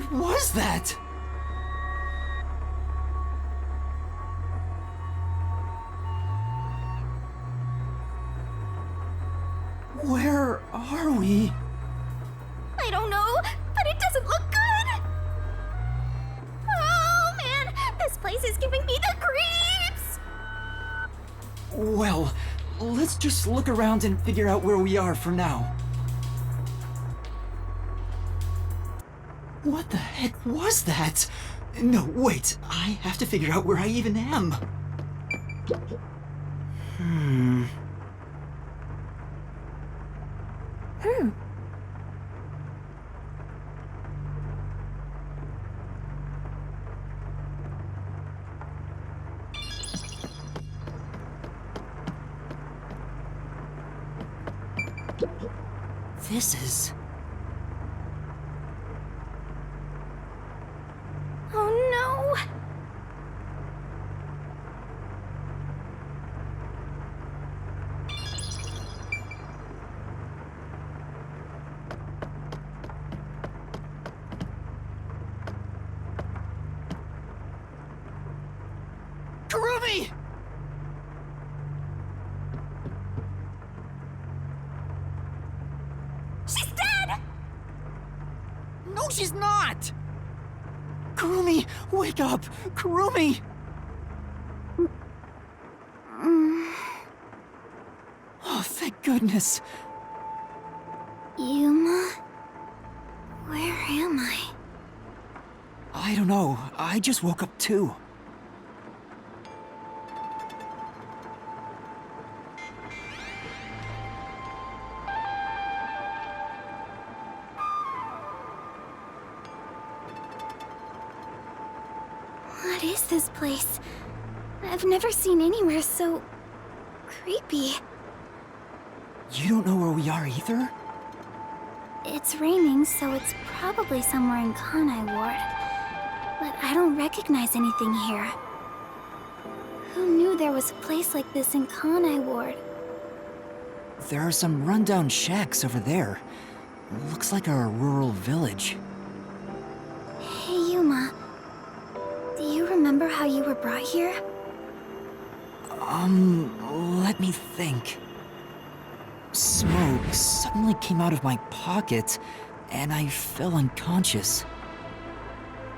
What was that? Where are we? I don't know, but it doesn't look good! Oh man, this place is giving me the creeps! Well, let's just look around and figure out where we are for now. What the heck was that? No, wait, I have to figure out where I even am. This is... Oh no! Kurumi! She's dead! No, she's not! Kurumi, wake up! Kurumi! Oh, thank goodness. Yuma? Where am I? I don't know. I just woke up too. What is this place? I've never seen anywhere so... creepy. You don't know where we are either? It's raining, so it's probably somewhere in Kanai Ward. But I don't recognize anything here. Who knew there was a place like this in Kanai Ward? There are some rundown shacks over there. Looks like a rural village. Hey, Yuma. Do you remember how you were brought here? Let me think. Smoke suddenly came out of my pocket, and I fell unconscious.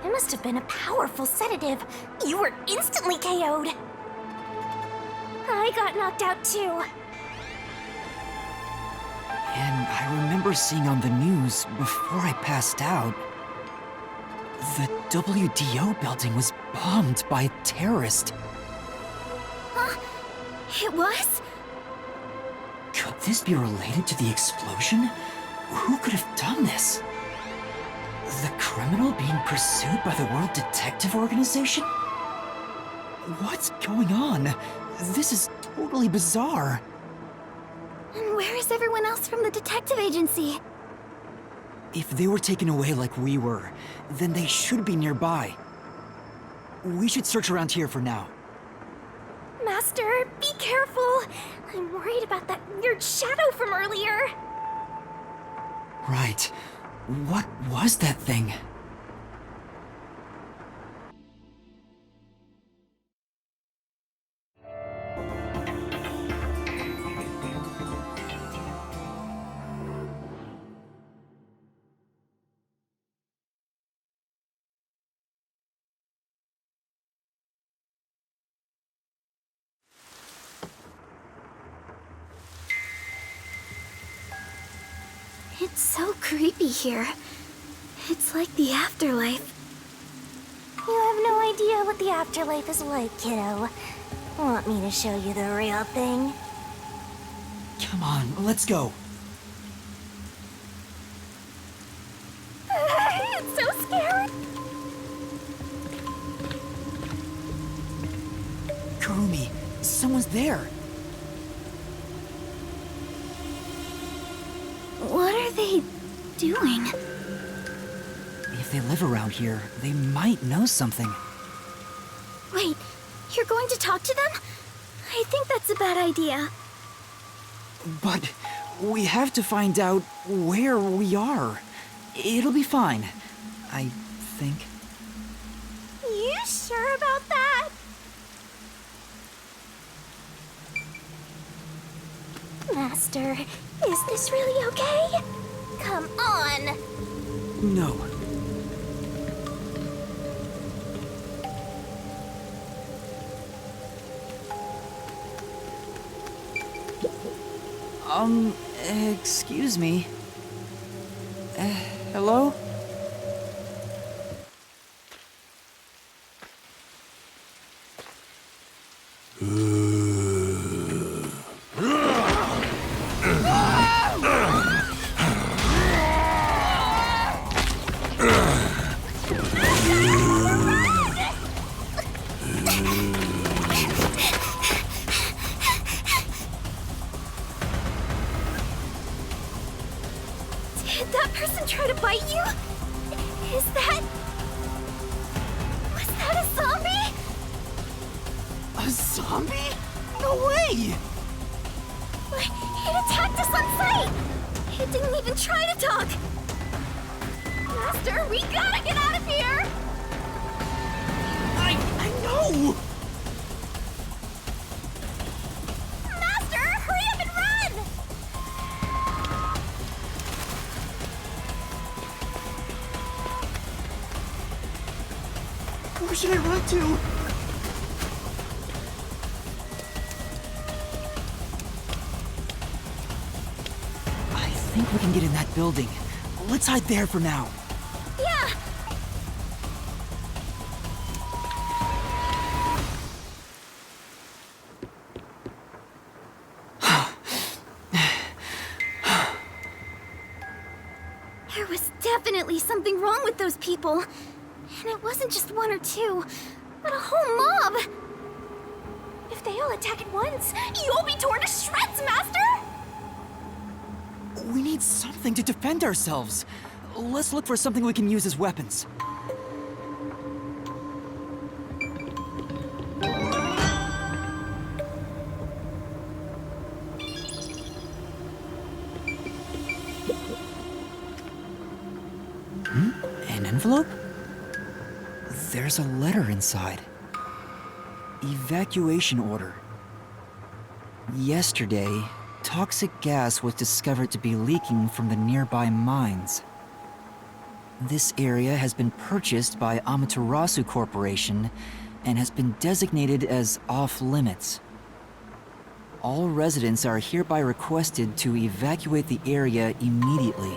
It must have been a powerful sedative. You were instantly KO'd. I got knocked out too. And I remember seeing on the news before I passed out, the WDO building was bombed by a terrorist. Huh? It was? Could this be related to the explosion? Who could have done this? The criminal being pursued by the World Detective Organization? What's going on? This is totally bizarre. And where is everyone else from the detective agency? If they were taken away like we were, then they should be nearby. We should search around here for now. Master, be careful. I'm worried about that weird shadow from earlier. Right. What was that thing? It's so creepy here. It's like the afterlife. You have no idea what the afterlife is like, kiddo. Want me to show you the real thing? Come on, let's go. It's so scary. Kurumi, someone's there. What are they doing? If they live around here, they might know something. Wait, you're going to talk to them? I think that's a bad idea. But we have to find out where we are. It'll be fine. I think. You sure about that? Master, is this really okay? Come on! No. Excuse me. Hello? Did that person try to bite you? Is that... Was that a zombie? A zombie? No way! It attacked us on sight! It didn't even try to talk! Master, we gotta get out of here! I know! Master, hurry up and run! Where should I run to? I think we can get in that building. Let's hide there for now. Yeah! There was definitely something wrong with those people. And it wasn't just one or two, but a whole mob. If they all attack at once, you'll be torn to shreds, Master! We need something to defend ourselves. Let's look for something we can use as weapons. An envelope? There's a letter inside. Evacuation order. Yesterday, toxic gas was discovered to be leaking from the nearby mines. This area has been purchased by Amaterasu Corporation and has been designated as off-limits. All residents are hereby requested to evacuate the area immediately.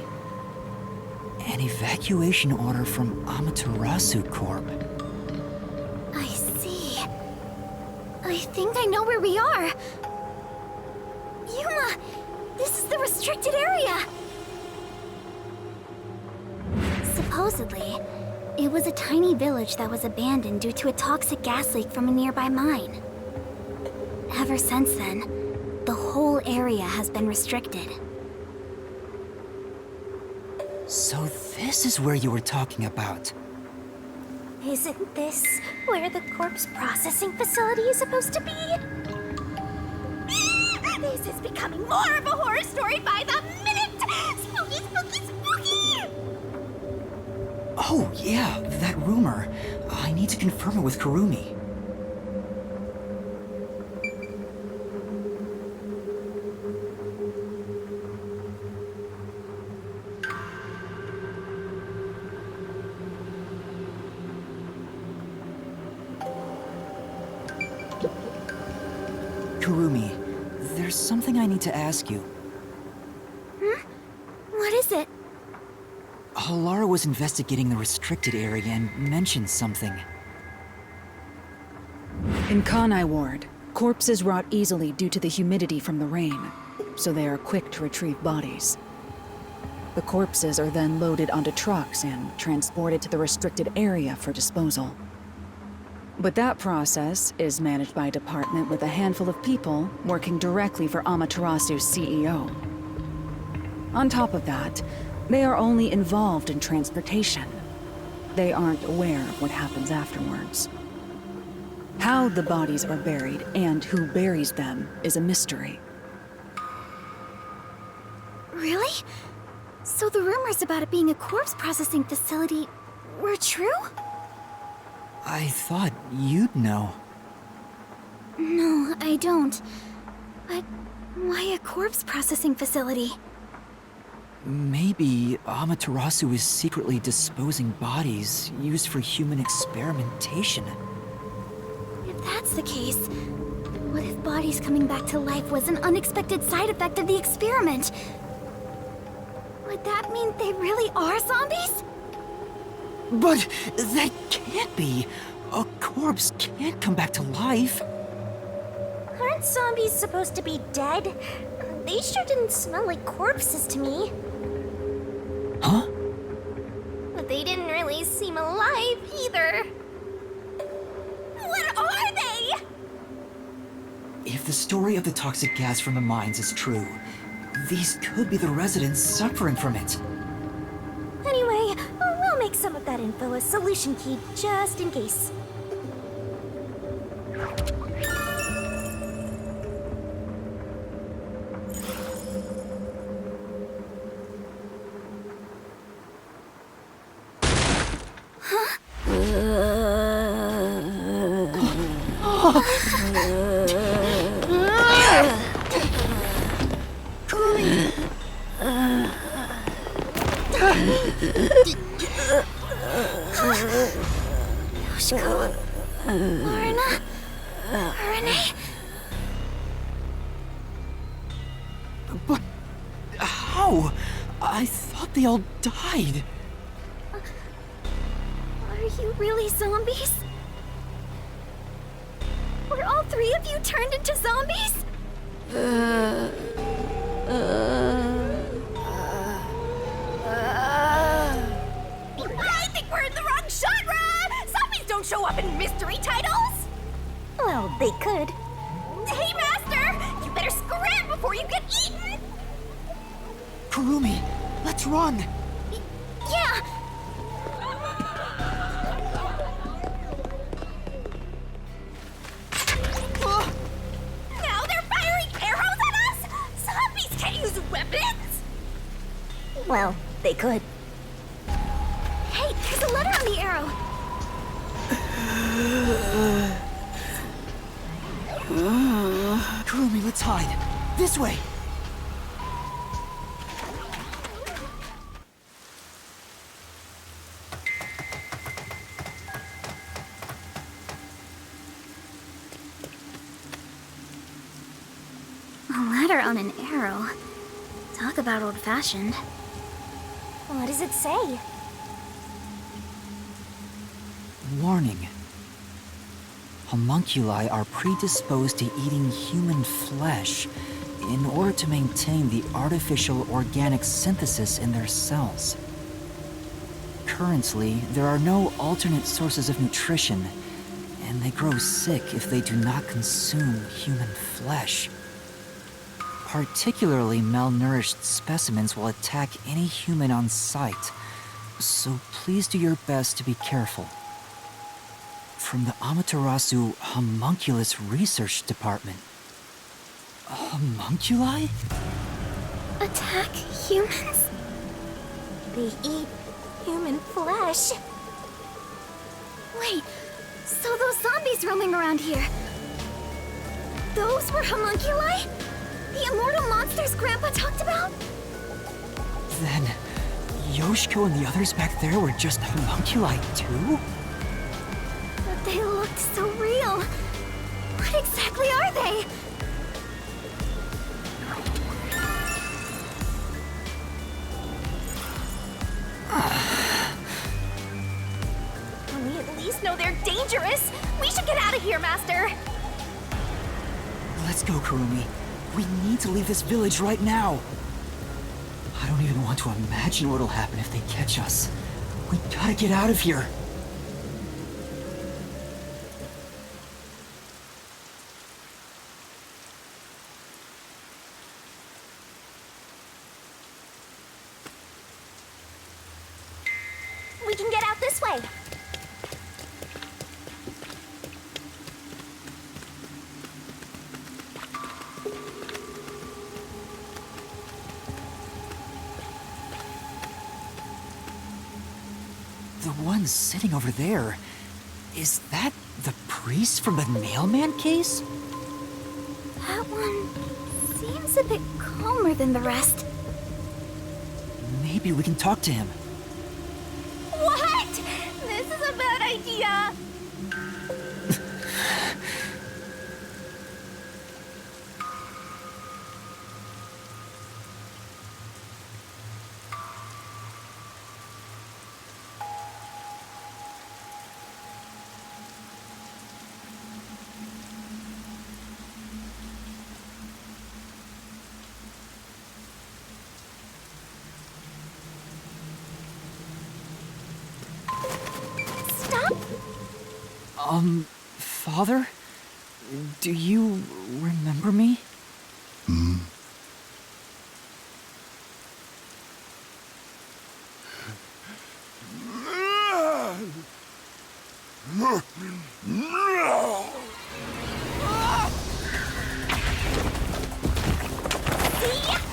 An evacuation order from Amaterasu Corp. I see. I think I know where we are. Yuma, this is the restricted area. Supposedly, it was a tiny village that was abandoned due to a toxic gas leak from a nearby mine. Ever since then, the whole area has been restricted. So this is where you were talking about. Isn't this where the corpse processing facility is supposed to be? This is becoming more of a horror story by the minute! Spooky, spooky, spooky! Oh, yeah, that rumor. I need to confirm it with Kurumi. Kurumi, there's something I need to ask you. What is it? Halara was investigating the restricted area and mentioned something. In Kanai Ward, corpses rot easily due to the humidity from the rain, so they are quick to retrieve bodies. The corpses are then loaded onto trucks and transported to the restricted area for disposal. But that process is managed by a department with a handful of people working directly for Amaterasu's CEO. On top of that, they are only involved in transportation. They aren't aware of what happens afterwards. How the bodies are buried and who buries them is a mystery. Really? So the rumors about it being a corpse processing facility were true? I thought you'd know. No, I don't. But why a corpse processing facility? Maybe Amaterasu is secretly disposing bodies used for human experimentation. If that's the case, what if bodies coming back to life was an unexpected side effect of the experiment? Would that mean they really are zombies? But that can't be. A corpse can't come back to life. Aren't zombies supposed to be dead? They sure didn't smell like corpses to me. Huh? But they didn't really seem alive either. What are they? If the story of the toxic gas from the mines is true, these could be the residents suffering from it. Anyway, we'll make some of that info a solution key just in case. Yoshiko, Lorna, Renee. But how? I thought they all died. Are you really zombies? Were all three of you turned into zombies? I think we're in the wrong genre! Zombies don't show up in mystery titles! Well, they could. Hey, Master! You better scram before you get eaten! Kurumi, let's run! Yeah! Now they're firing arrows at us? Zombies can't use weapons! Well, they could. Hey, there's a letter on the arrow. Kurumi, let's hide. This way! A letter on an arrow. Talk about old-fashioned. What does it say? Warning. Homunculi are predisposed to eating human flesh in order to maintain the artificial organic synthesis in their cells. Currently, there are no alternate sources of nutrition, and they grow sick if they do not consume human flesh. Particularly malnourished specimens will attack any human on sight, so please do your best to be careful. From the Amaterasu Homunculus Research Department. Homunculi? Attack humans? They eat human flesh. Wait, so those zombies roaming around here, those were homunculi? The immortal monsters Grandpa talked about? Then, Yoshiko and the others back there were just homunculi too? But they looked so real. What exactly are they? We at least know they're dangerous. We should get out of here, Master. Let's go, Kurumi. We need to leave this village right now. I don't even want to imagine what'll happen if they catch us. We gotta get out of here. We can get out this way. The one sitting over there. Is that the priest from the mailman case? That one seems a bit calmer than the rest. Maybe we can talk to him. What? This is a bad idea. Stop. Father? Do you remember me? See?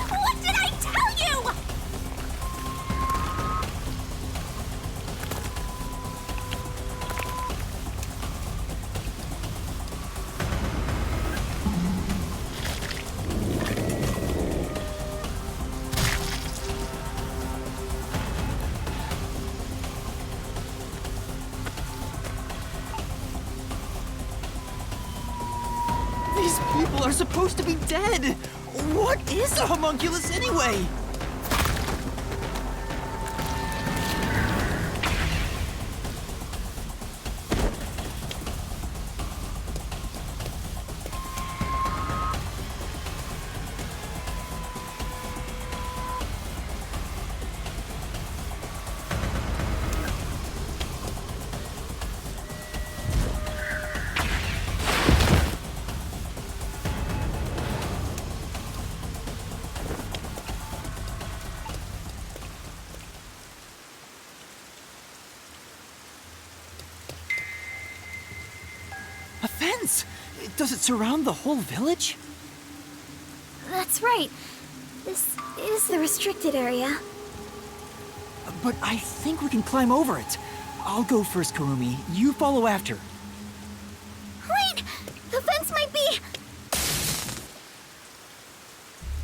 What did I tell you? These people are supposed to be dead! What is a homunculus anyway? A fence! Does it surround the whole village? That's right. This is the restricted area. But I think we can climb over it. I'll go first, Karumi. You follow after. Wait! The fence might be...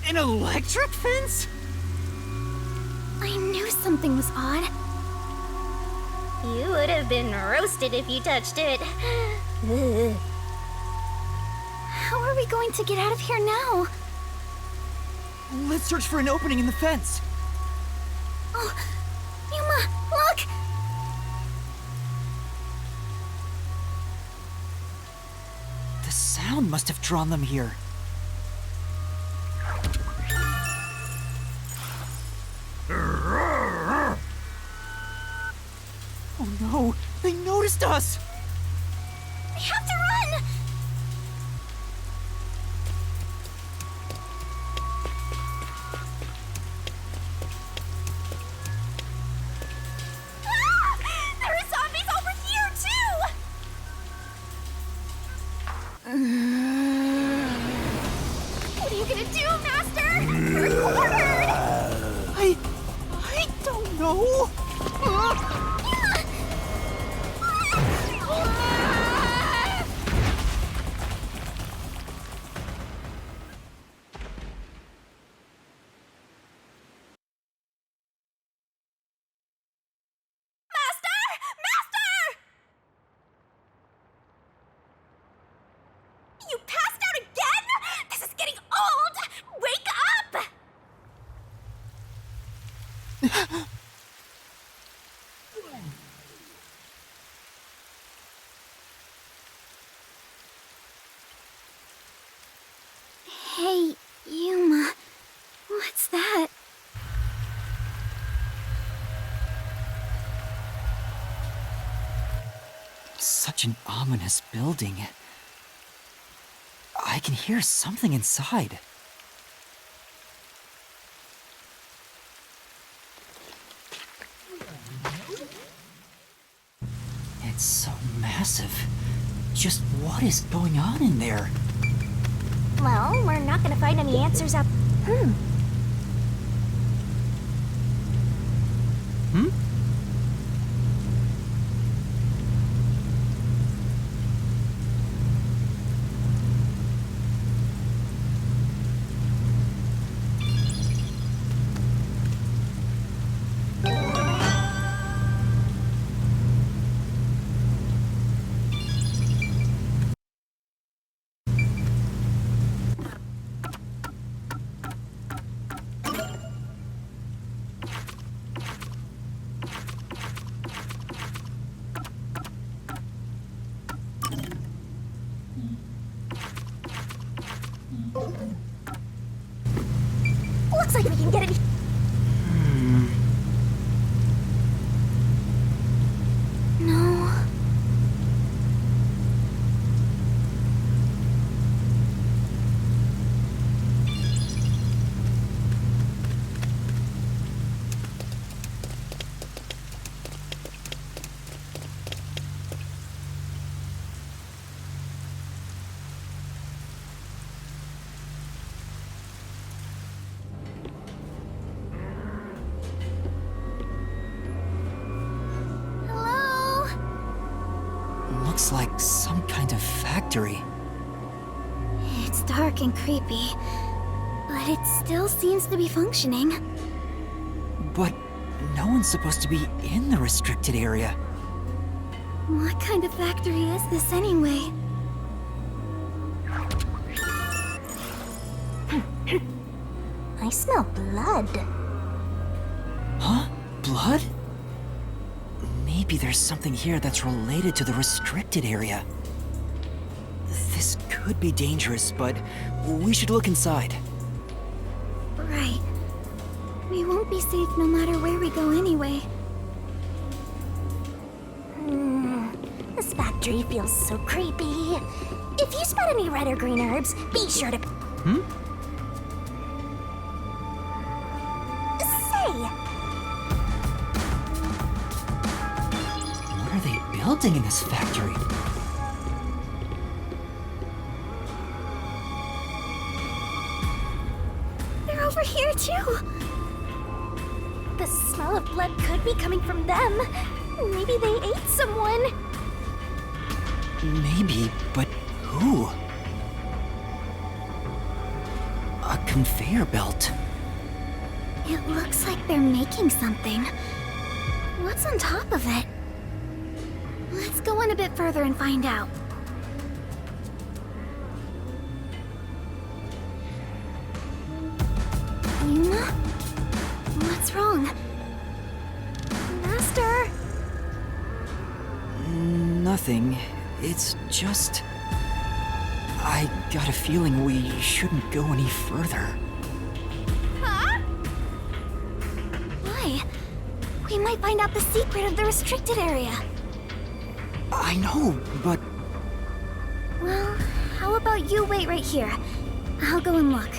An electric fence? I knew something was odd. You would have been roasted if you touched it. Ugh. How are we going to get out of here now? Let's search for an opening in the fence. Oh, Yuma, look! The sound must have drawn them here. Oh no! They noticed us! We have to run! Ah! There are zombies over here, too! What are you gonna do, Master? We're cornered! I don't know. Master! Master! You passed out again? This is getting old! Wake up! Hey, Yuma. What's that? Such an ominous building. I can hear something inside. It's so massive. Just what is going on in there? Well, we're not gonna find any answers up. Hmm? Looks like we can get it. No. Hello? Looks like some kind of factory. It's dark and creepy, but it still seems to be functioning. But no one's supposed to be in the restricted area. What kind of factory is this anyway? I smell blood. Huh? Blood? Maybe there's something here that's related to the restricted area. This could be dangerous, but we should look inside. Right. We won't be safe no matter where we go anyway. This factory feels so creepy. If you spot any red or green herbs, be sure to... Say, What are they building in this factory? They're over here too! the smell of blood could be coming from them. Maybe they ate someone. Maybe, but who? A conveyor belt. It looks like they're making something. What's on top of it? Let's go in a bit further and find out. Yuna? What's wrong? Master? Nothing. It's just... I got a feeling we shouldn't go any further. Huh? Why? We might find out the secret of the restricted area. I know, but... Well, how about you wait right here? I'll go and look.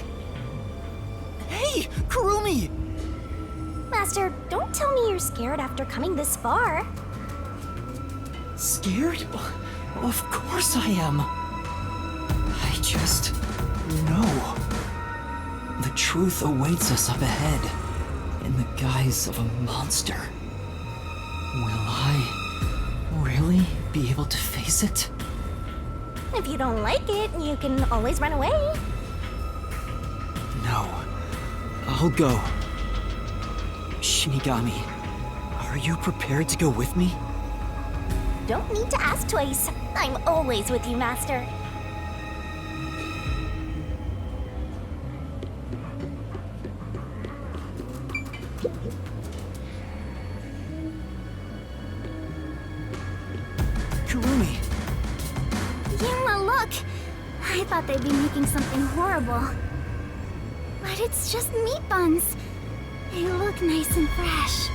Hey, Kurumi! Master, don't tell me you're scared after coming this far. Scared? Of course I am. I just know. The truth awaits us up ahead, in the guise of a monster. Will I really be able to face it? If you don't like it, you can always run away. No. I'll go. Shinigami, are you prepared to go with me? Don't need to ask twice. I'm always with you, Master. Kurumi! Yuma, look! I thought they'd be making something horrible. But it's just meat buns. They look nice and fresh.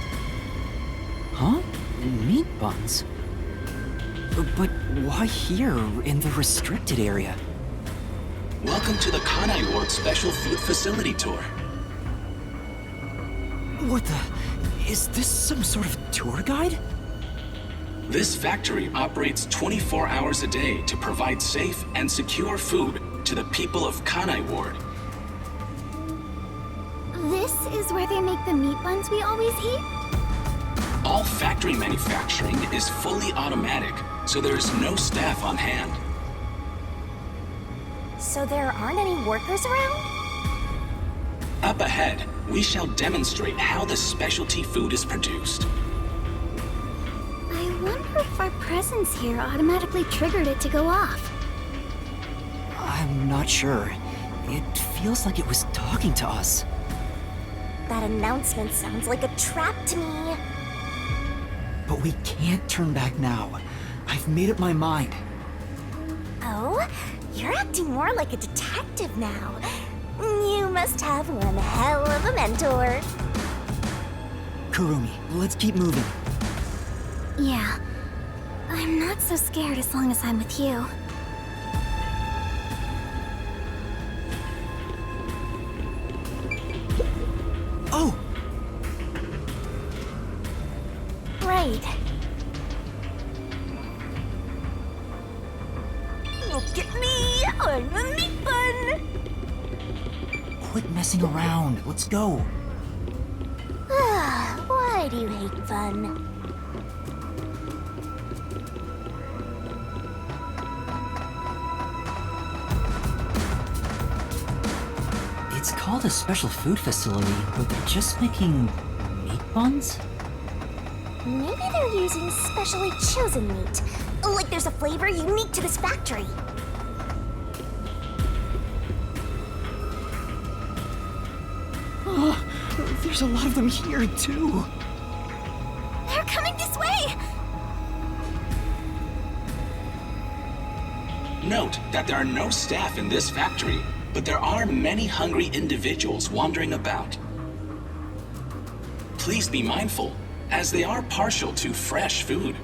Huh? Meat buns? But why here, in the restricted area? Welcome to the Kanai Ward Special Food Facility Tour. What the... Is this some sort of tour guide? This factory operates 24 hours a day to provide safe and secure food to the people of Kanai Ward. This is where they make the meat buns we always eat? All factory manufacturing is fully automatic, so there is no staff on hand. So there aren't any workers around? Up ahead, we shall demonstrate how this specialty food is produced. I wonder if our presence here automatically triggered it to go off. I'm not sure. It feels like it was talking to us. That announcement sounds like a trap to me. But we can't turn back now. I've made up my mind. Oh? You're acting more like a detective now. You must have one hell of a mentor. Kurumi, let's keep moving. Yeah. I'm not so scared as long as I'm with you. Oh! Right. Look at me! I'm a meat bun! Quit messing around. Let's go. Why do you hate fun? It's called a special food facility, but they're just making meat buns? Maybe they're using specially chosen meat. Like there's a flavor unique to this factory. Oh, there's a lot of them here, too. They're coming this way! Note that there are no staff in this factory, but there are many hungry individuals wandering about. Please be mindful, as they are partial to fresh food.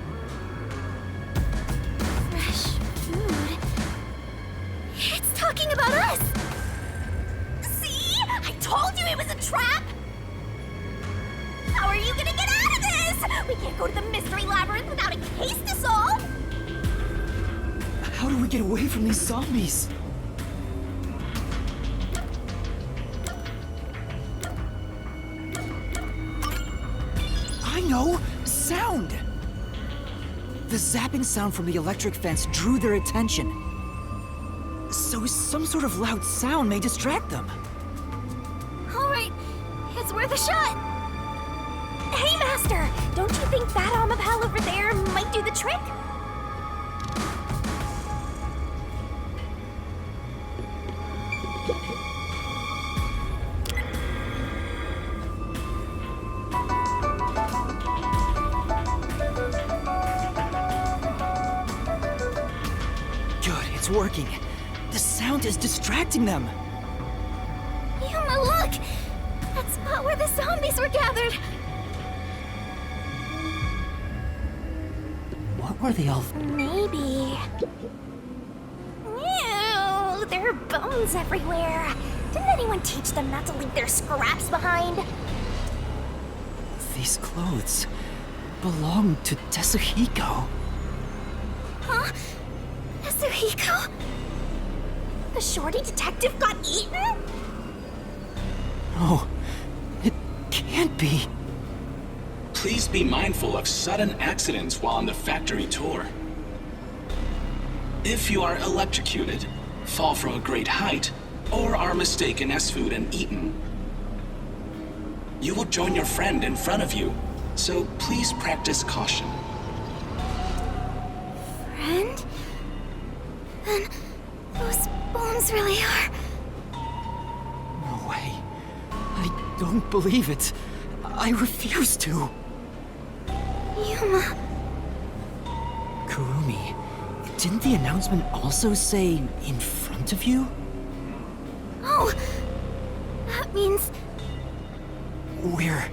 Fresh food. It's talking about us! See? I told you it was a trap! How are you gonna get out of this? We can't go to the mystery labyrinth without a case to solve! How do we get away from these zombies? I know! Sound! The zapping sound from the electric fence drew their attention. So some sort of loud sound may distract them. Alright, it's worth a shot! Hey, Master! Don't you think that Amapal over there might do the trick? Good, it's working. The sound is distracting them. Yuma, look! That spot where the zombies were gathered! What were they all... Maybe. Ew, there are bones everywhere. Didn't anyone teach them not to leave their scraps behind? These clothes belong to Tetsuhiko. Huh? Yasuhiko? The shorty detective got eaten? No, it can't be. Please be mindful of sudden accidents while on the factory tour. If you are electrocuted, fall from a great height, or are mistaken as food and eaten, you will join your friend in front of you, so please practice caution. Friend? Then those bones really are... No way. I don't believe it. I refuse to. Yuma... Kurumi, didn't the announcement also say in front of you? Oh! That means... We're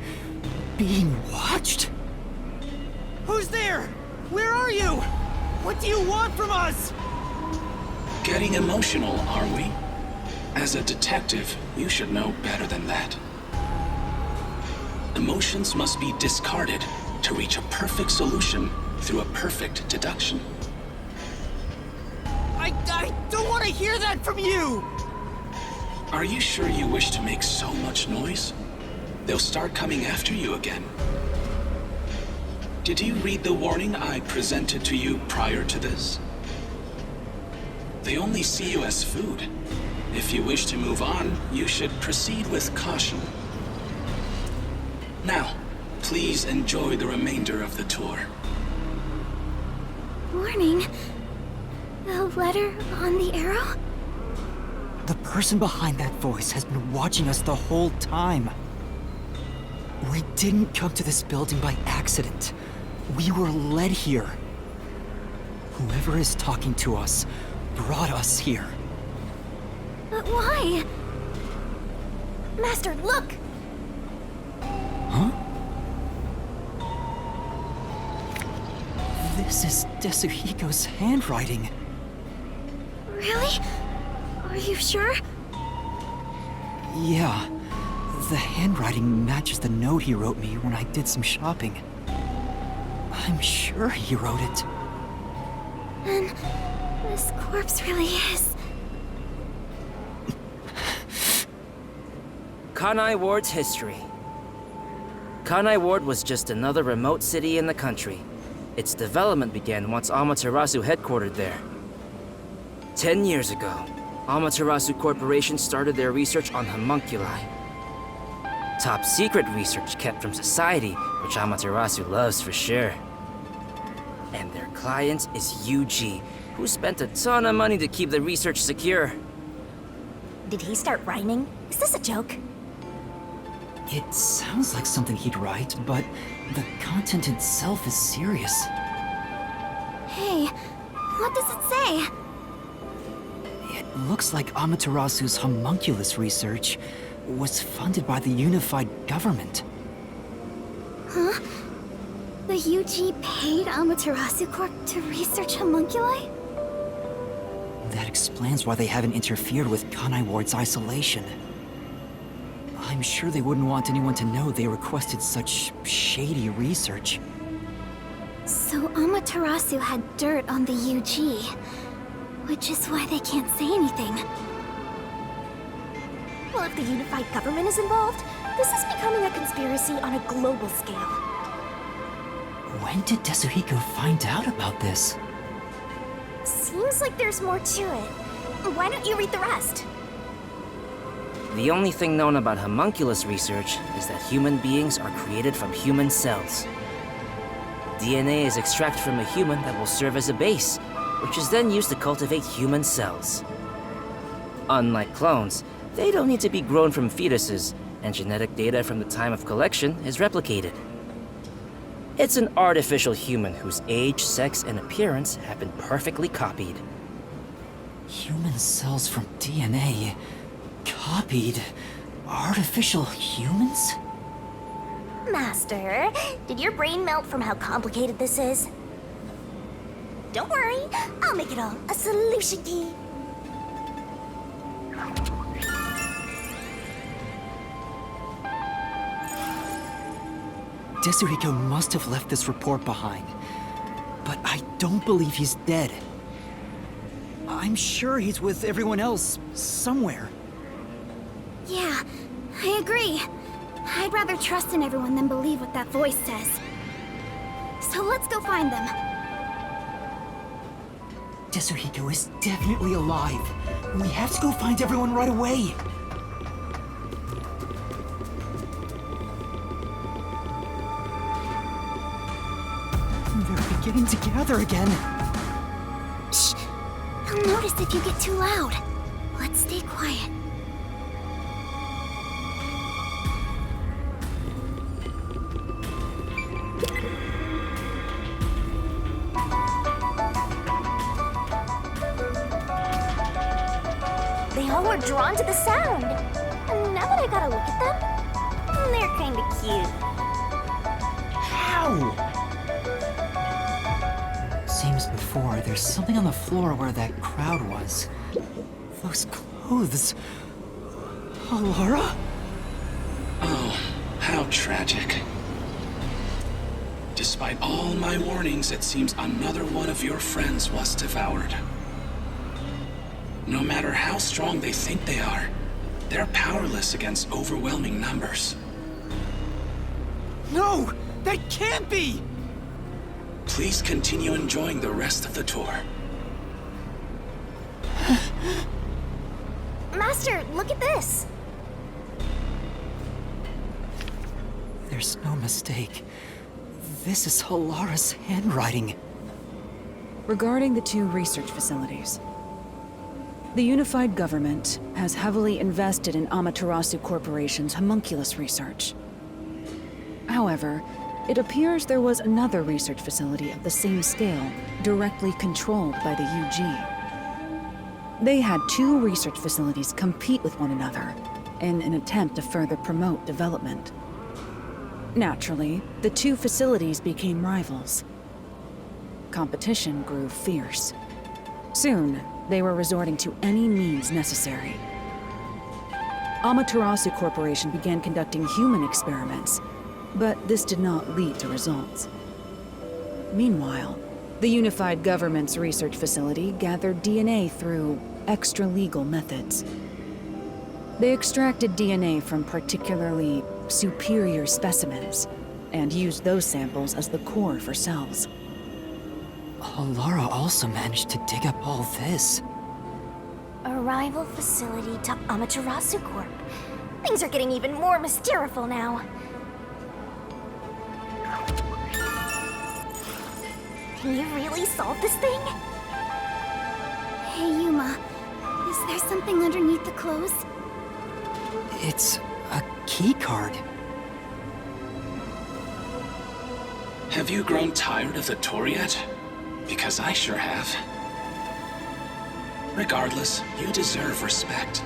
being watched? Who's there? Where are you? What do you want from us? Getting emotional, are we? As a detective, you should know better than that. Emotions must be discarded to reach a perfect solution through a perfect deduction. I don't want to hear that from you! Are you sure you wish to make so much noise? They'll start coming after you again. Did you read the warning I presented to you prior to this? They only see you as food. If you wish to move on, you should proceed with caution. Now, please enjoy the remainder of the tour. Warning? The letter on the arrow? The person behind that voice has been watching us the whole time. We didn't come to this building by accident. We were led here. Whoever is talking to us brought us here. But why? Master, look! Huh? This is Desuhiko's handwriting. Really? Are you sure? Yeah. The handwriting matches the note he wrote me when I did some shopping. I'm sure he wrote it. And this corpse really is... Kanai Ward's history. Kanai Ward was just another remote city in the country. Its development began once Amaterasu headquartered there. 10 years ago, Amaterasu Corporation started their research on homunculi. Top secret research kept from society, which Amaterasu loves for sure. And their client is UG, who spent a ton of money to keep the research secure. Did he start rhyming? Is this a joke? It sounds like something he'd write, but the content itself is serious. Hey, what does it say? It looks like Amaterasu's homunculus research was funded by the unified government. Huh? The UG paid Amaterasu Corp to research homunculi? That explains why they haven't interfered with Kanai Ward's isolation. I'm sure they wouldn't want anyone to know they requested such shady research. So Amaterasu had dirt on the UG, which is why they can't say anything. Well, if the unified government is involved, this is becoming a conspiracy on a global scale. When did Desuhiko find out about this? Seems like there's more to it. Why don't you read the rest? The only thing known about homunculus research is that human beings are created from human cells. DNA is extracted from a human that will serve as a base, which is then used to cultivate human cells. Unlike clones, they don't need to be grown from fetuses, and genetic data from the time of collection is replicated. It's an artificial human whose age, sex, and appearance have been perfectly copied. Human cells from DNA... copied? Artificial humans? Master, did your brain melt from how complicated this is? Don't worry, I'll make it all a solution key. Desuhiko must have left this report behind. But I don't believe he's dead. I'm sure he's with everyone else, somewhere. Yeah, I agree. I'd rather trust in everyone than believe what that voice says. So let's go find them. Desuhiko is definitely alive. We have to go find everyone right away. They're beginning to gather again. Shh! They'll notice if you get too loud. Let's stay quiet. They all were drawn to the sound. And now that I gotta look at them, they're kinda cute. How? Same as before, there's something on the floor where that crowd was. Those clothes... Alara? Oh, how tragic. Despite all my warnings, it seems another one of your friends was devoured. No matter how strong they think they are, they're powerless against overwhelming numbers. No! That can't be! Please continue enjoying the rest of the tour. Master, look at this. There's no mistake. This is Halara's handwriting. Regarding the two research facilities, the unified government has heavily invested in Amaterasu Corporation's homunculus research. However, it appears there was another research facility of the same scale, directly controlled by the UG. They had two research facilities compete with one another, in an attempt to further promote development. Naturally, the two facilities became rivals. Competition grew fierce. Soon, they were resorting to any means necessary. Amaterasu Corporation began conducting human experiments, but this did not lead to results. Meanwhile, the Unified Government's research facility gathered DNA through extra-legal methods. They extracted DNA from particularly superior specimens, and used those samples as the core for cells. Alara also managed to dig up all this. A rival facility to Amaterasu Corp. Things are getting even more mysterious now. Can you really solve this thing? Hey, Yuma. Is there something underneath the clothes? It's a key card. Have you grown tired of the tour yet? Because I sure have. Regardless, you deserve respect.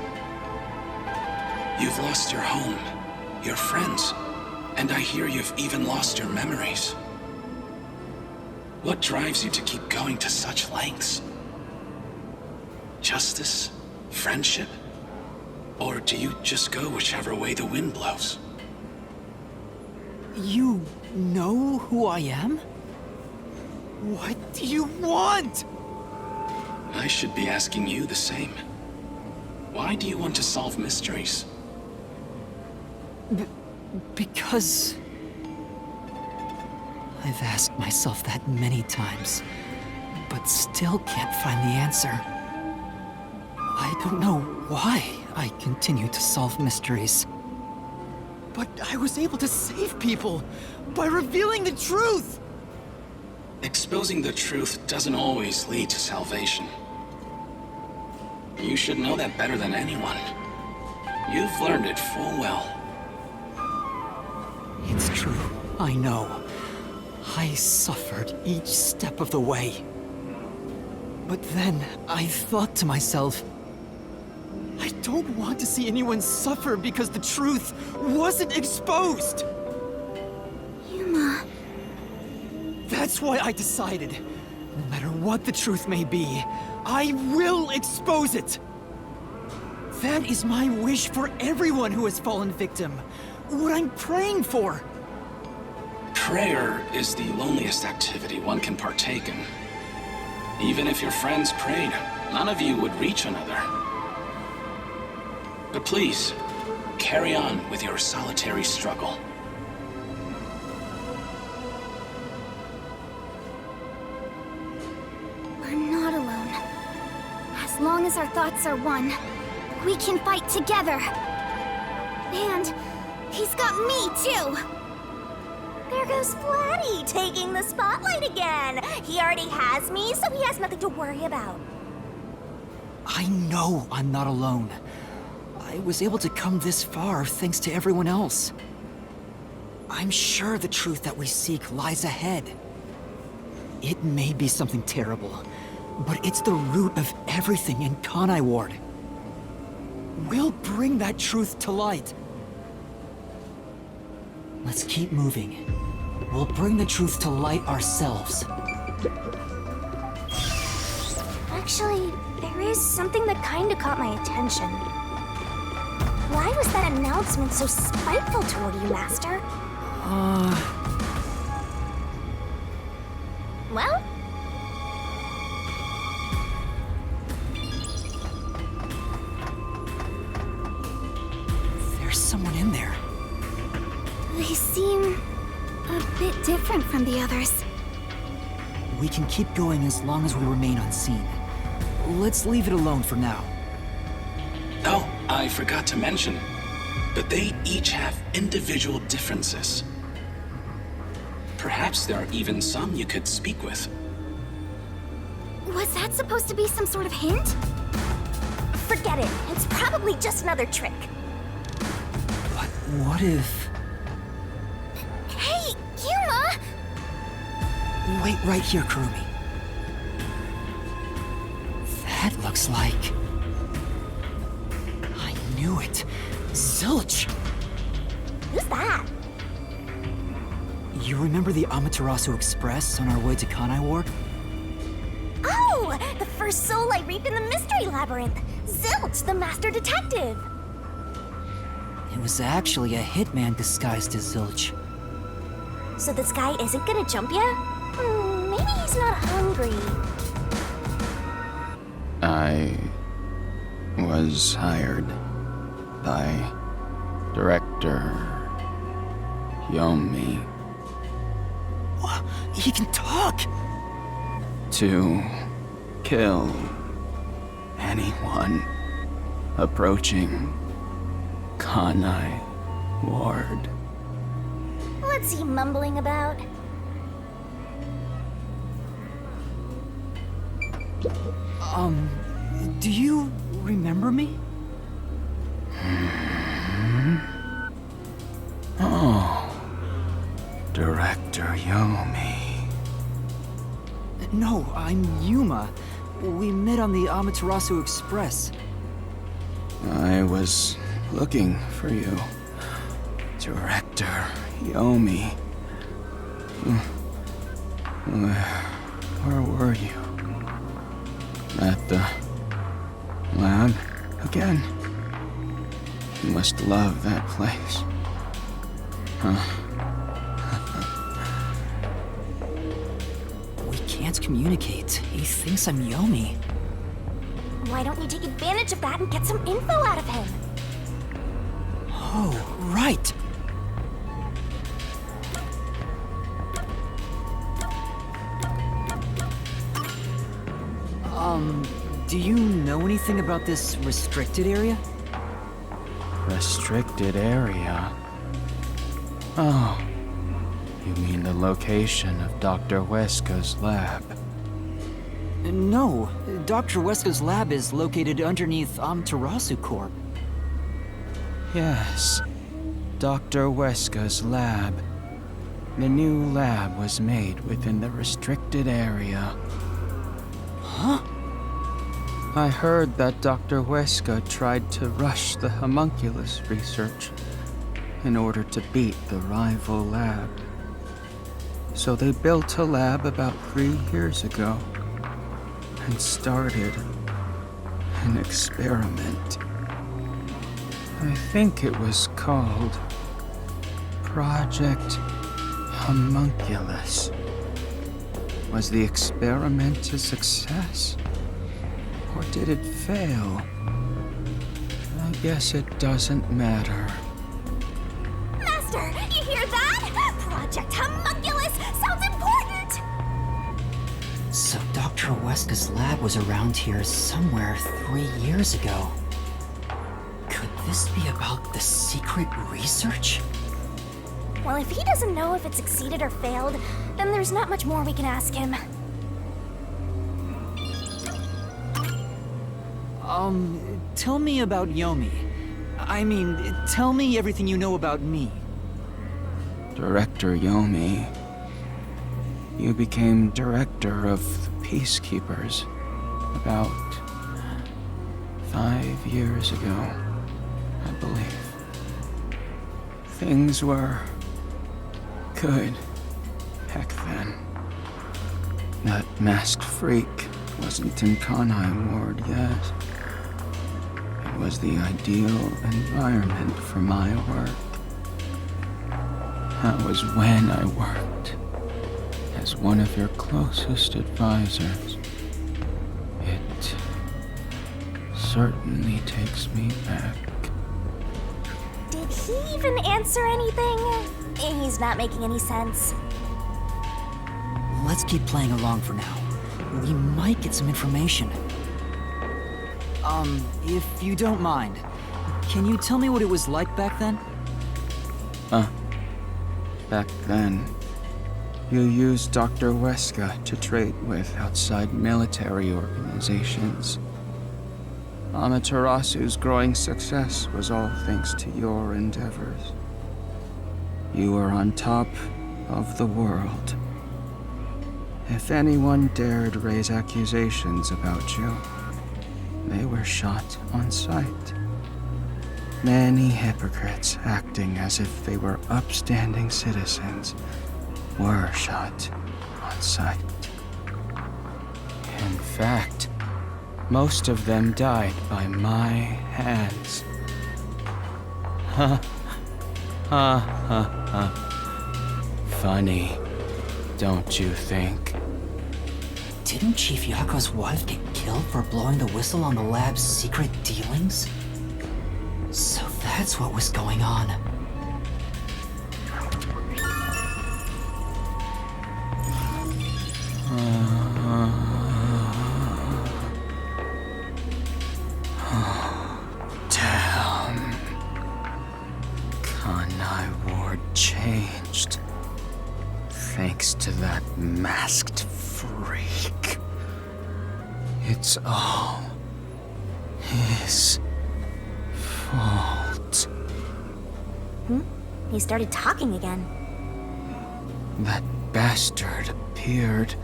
You've lost your home, your friends, and I hear you've even lost your memories. What drives you to keep going to such lengths? Justice? Friendship? Or do you just go whichever way the wind blows? You know who I am? What do you want? I should be asking you the same. Why do you want to solve mysteries? Because... I've asked myself that many times, but still can't find the answer. I don't know why I continue to solve mysteries. But I was able to save people by revealing the truth! Exposing the truth doesn't always lead to salvation. You should know that better than anyone. You've learned it full well. It's true, I know. I suffered each step of the way. But then I thought to myself, I don't want to see anyone suffer because the truth wasn't exposed! Yuma... That's why I decided, no matter what the truth may be, I will expose it! That is my wish for everyone who has fallen victim. What I'm praying for. Prayer is the loneliest activity one can partake in. Even if your friends prayed, none of you would reach another. But please, carry on with your solitary struggle. We're not alone. As long as our thoughts are one, we can fight together. And he's got me, too! There goes Flatty, taking the spotlight again. He already has me, so he has nothing to worry about. I know I'm not alone. I was able to come this far thanks to everyone else. I'm sure the truth that we seek lies ahead. It may be something terrible, but it's the root of everything in Kanai Ward. We'll bring that truth to light. Let's keep moving. We'll bring the truth to light ourselves. Actually, there is something that kinda caught my attention. Why was that announcement so spiteful toward you, Master? Well? There's someone in there. They seem a bit different from the others. We can keep going as long as we remain unseen. Let's leave it alone for now. Oh, I forgot to mention, but they each have individual differences. Perhaps there are even some you could speak with. Was that supposed to be some sort of hint? Forget it. It's probably just another trick. But what if... Hey, Yuma! Wait right here, Kurumi. That looks like... I knew it. Zilch! Who's that? You remember the Amaterasu Express on our way to Kanai Ward? Oh, the first soul I reaped in the Mystery Labyrinth. Zilch, the Master Detective. It was actually a hitman disguised as Zilch. So this guy isn't gonna jump ya? Maybe he's not hungry. I was hired by Director Yomi He can talk! to kill anyone approaching Kanai Ward. What's he mumbling about? Do you remember me? Oh, Director Yomi. No, I'm Yuma. We met on the Amaterasu Express. I was looking for you, Director Yomi. Where were you? At the lab again? You must love that place. Huh? We can't communicate. He thinks I'm Yomi. Why don't you take advantage of that and get some info out of him? Oh, right. Do you know anything about this restricted area? Restricted area? Oh, you mean the location of Dr. Weska's lab? No, Dr. Weska's lab is located underneath Amaterasu Corp. Yes, Dr. Weska's lab. The new lab was made within the restricted area. Huh? I heard that Dr. Weska tried to rush the homunculus research in order to beat the rival lab. So they built a lab about 3 years ago and started an experiment. I think it was called Project Homunculus. Was the experiment a success? Or did it fail? I guess it doesn't matter. Master, you hear that? Project Homunculus sounds important! So Dr. Weska's lab was around here somewhere 3 years ago. Could this be about the secret research? Well, if he doesn't know if it succeeded or failed, then there's not much more we can ask him. Tell me about Yomi. I mean, tell me everything you know about me. Director Yomi, you became director of the Peacekeepers about 5 years ago, I believe. Things were good back then. That masked freak wasn't in Kanai Ward yet. It was the ideal environment for my work. That was when I worked as one of your closest advisors. It certainly takes me back. Did he even answer anything? He's not making any sense. Let's keep playing along for now. We might get some information. If you don't mind, can you tell me what it was like back then? Back then, you used Dr. Weska to trade with outside military organizations. Amaterasu's growing success was all thanks to your endeavors. You were on top of the world. If anyone dared raise accusations about you, they were shot on sight. Many hypocrites acting as if they were upstanding citizens were shot on sight. In fact, most of them died by my hands. Ha, ha, ha, ha. Funny, don't you think? Didn't Chief Yako's wife get killed for blowing the whistle on the lab's secret dealings? So that's what was going on. Damn. Kanai Ward changed. Thanks to that masked freak. It's all his fault. He started talking again. That bastard appeared.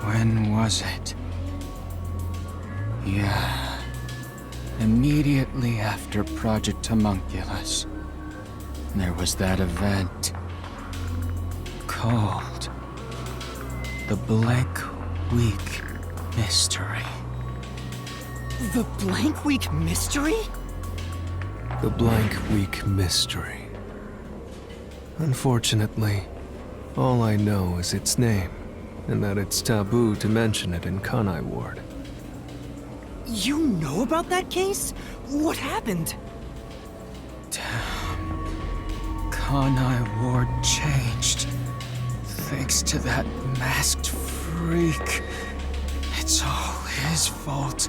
When was it? Yeah. Immediately after Project Homunculus. There was that event called the Blank Week Mystery. The Blank Week Mystery? The Blank Week Mystery. Unfortunately, all I know is its name, and that it's taboo to mention it in Kanai Ward. You know about that case? What happened? Damn. Kanai Ward changed. Thanks to that masked freak. It's all his fault.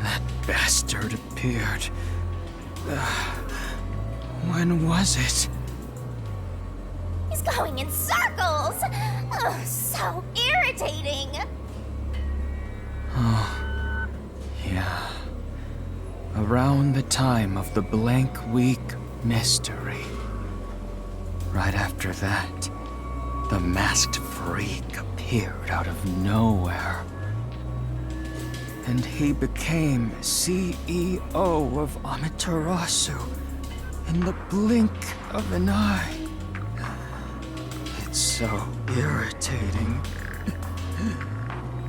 That bastard appeared. When was it? He's going in circles! Ugh, so irritating! Yeah. Around the time of the Blank Week Mystery. Right after that, the masked freak appeared out of nowhere. And he became CEO of Amaterasu in the blink of an eye. It's so irritating.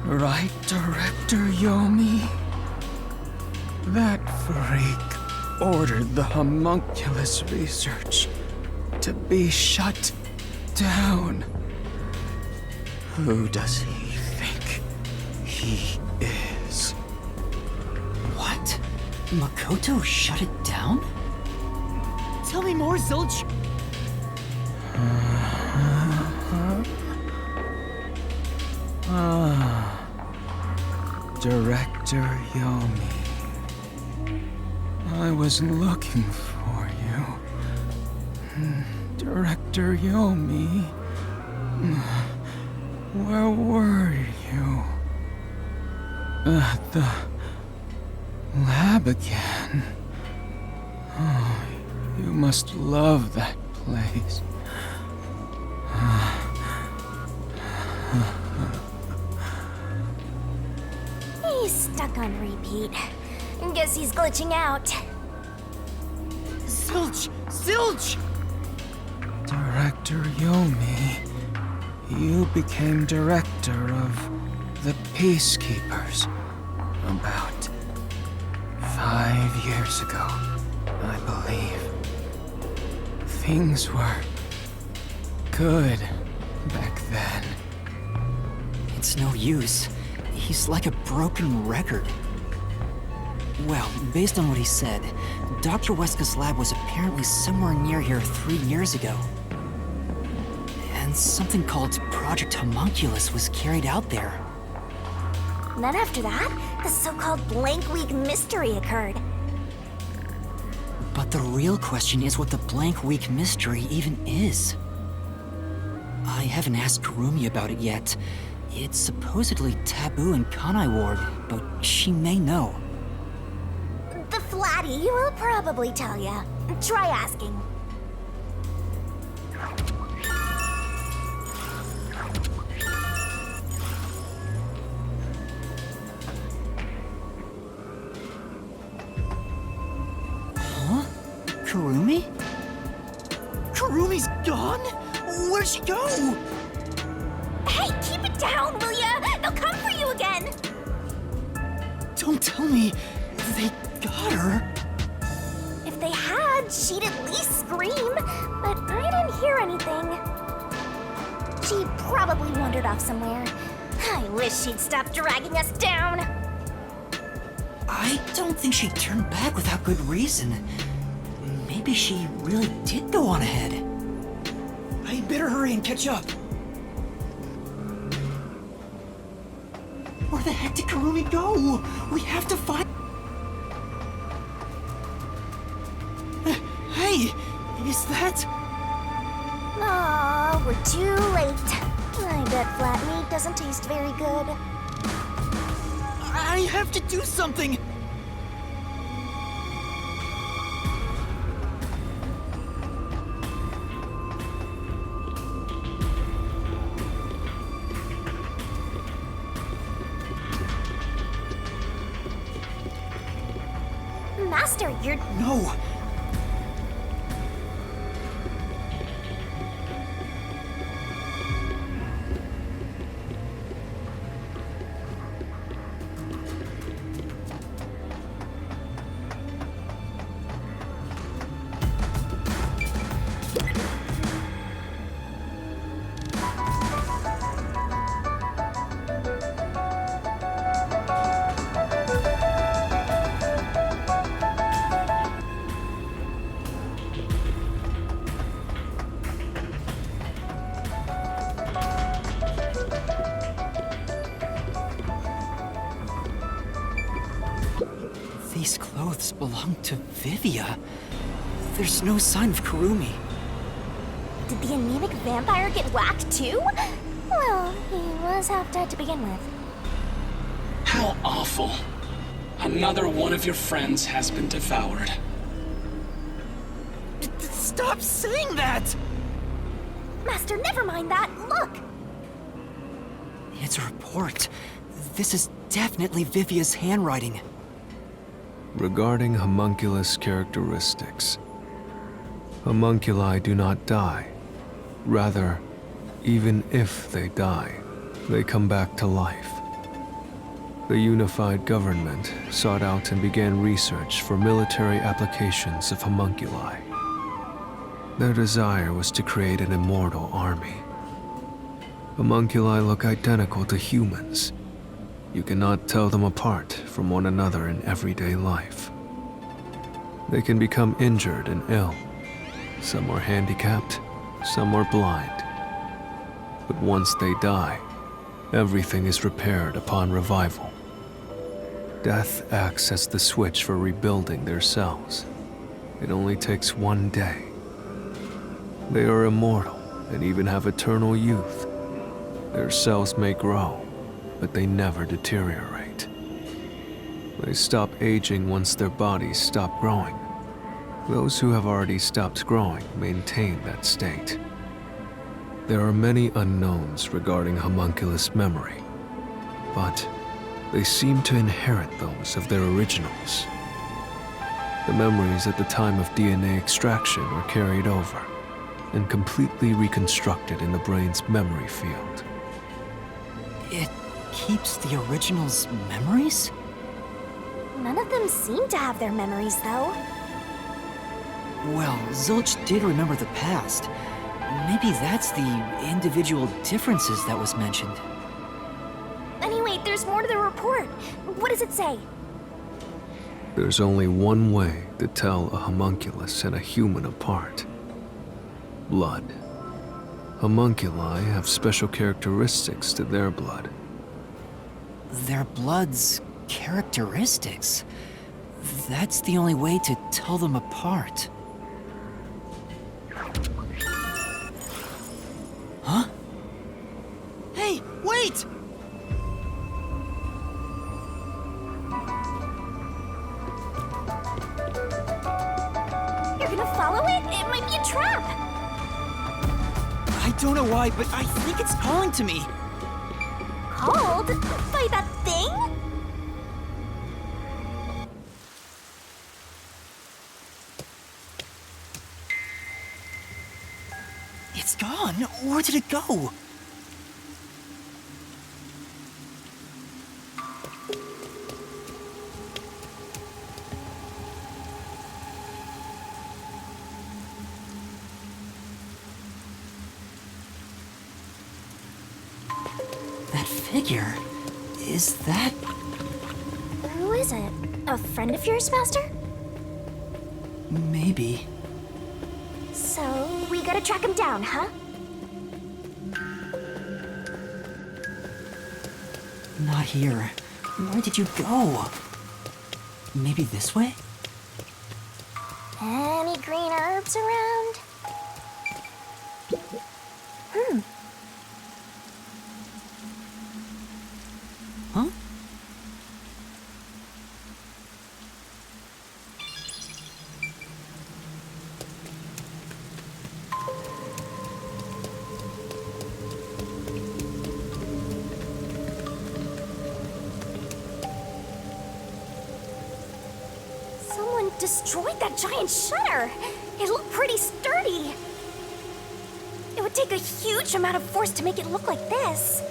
Right, Director Yomi? That freak ordered the homunculus research to be shut down. Who does he think he is? What? Makoto shut it down? Tell me more, Zilch! Director Yomi. I was looking for you. Director Yomi. Where were you? At the lab again. Oh, you must love that place. He's stuck on repeat. Guess he's glitching out. Zilch! Zilch! Director Yomi, you became director of the Peacekeepers about 5 years ago, I believe. Things were good back then. It's no use. He's like a broken record. Well, based on what he said, Dr. Weska's lab was apparently somewhere near here 3 years ago. And something called Project Homunculus was carried out there. Then after that, the so-called Blank Week Mystery occurred. But the real question is what the Blank Week Mystery even is. I haven't asked Kurumi about it yet. It's supposedly taboo in Kanai Ward, but she may know. The Flatty will probably tell ya. Try asking. Kurumi? Kurumi's gone? Where'd she go? Hey, keep it down, will ya? They'll come for you again! Don't tell me they got her. If they had, she'd at least scream, but I didn't hear anything. She probably wandered off somewhere. I wish she'd stop dragging us down. I don't think she turned back without good reason. Maybe she really did go on ahead. I better hurry and catch up. Where the heck did Kurumi go? We have to find... Hey! Is that... Aw, we're too late. I bet flat meat doesn't taste very good. I have to do something! Master, you're... No! These clothes belong to Vivia. There's no sign of Kurumi. Did the anemic vampire get whacked too? Well, he was half dead to begin with. How awful. Another one of your friends has been devoured. Stop saying that! Master, never mind that. Look! It's a report. This is definitely Vivia's handwriting. Regarding homunculus characteristics, homunculi do not die. Rather, even if they die, they come back to life. The unified government sought out and began research for military applications of homunculi. Their desire was to create an immortal army. Homunculi look identical to humans. You cannot tell them apart from one another in everyday life. They can become injured and ill. Some are handicapped, some are blind. But once they die, everything is repaired upon revival. Death acts as the switch for rebuilding their cells. It only takes one day. They are immortal and even have eternal youth. Their cells may grow, but they never deteriorate. They stop aging once their bodies stop growing. Those who have already stopped growing maintain that state. There are many unknowns regarding homunculus memory, but they seem to inherit those of their originals. The memories at the time of DNA extraction are carried over and completely reconstructed in the brain's memory field. It keeps the original's memories? None of them seem to have their memories, though. Well, Zilch did remember the past. Maybe that's the individual differences that was mentioned. Anyway, there's more to the report. What does it say? There's only one way to tell a homunculus and a human apart. Blood. Homunculi have special characteristics to their blood. Their blood's characteristics? That's the only way to tell them apart. Huh? Hey, wait! You're gonna follow it? It might be a trap! I don't know why, but I think it's calling to me. Called? By that thing? It's gone. Where did it go? That figure... is that... Who is it? A friend of yours, Master? maybe... So, we gotta track him down, huh? Not here. Where did you go? Maybe this way? Any green herbs around? Huh? Someone destroyed that giant shutter. It looked pretty sturdy. It would take a huge amount of force to make it look like this.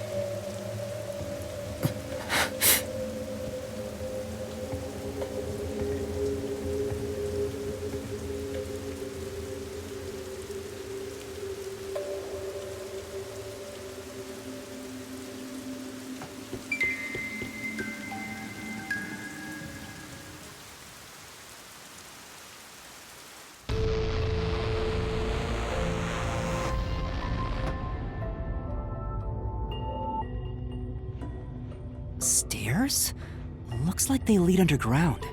Stairs? Looks like they lead underground.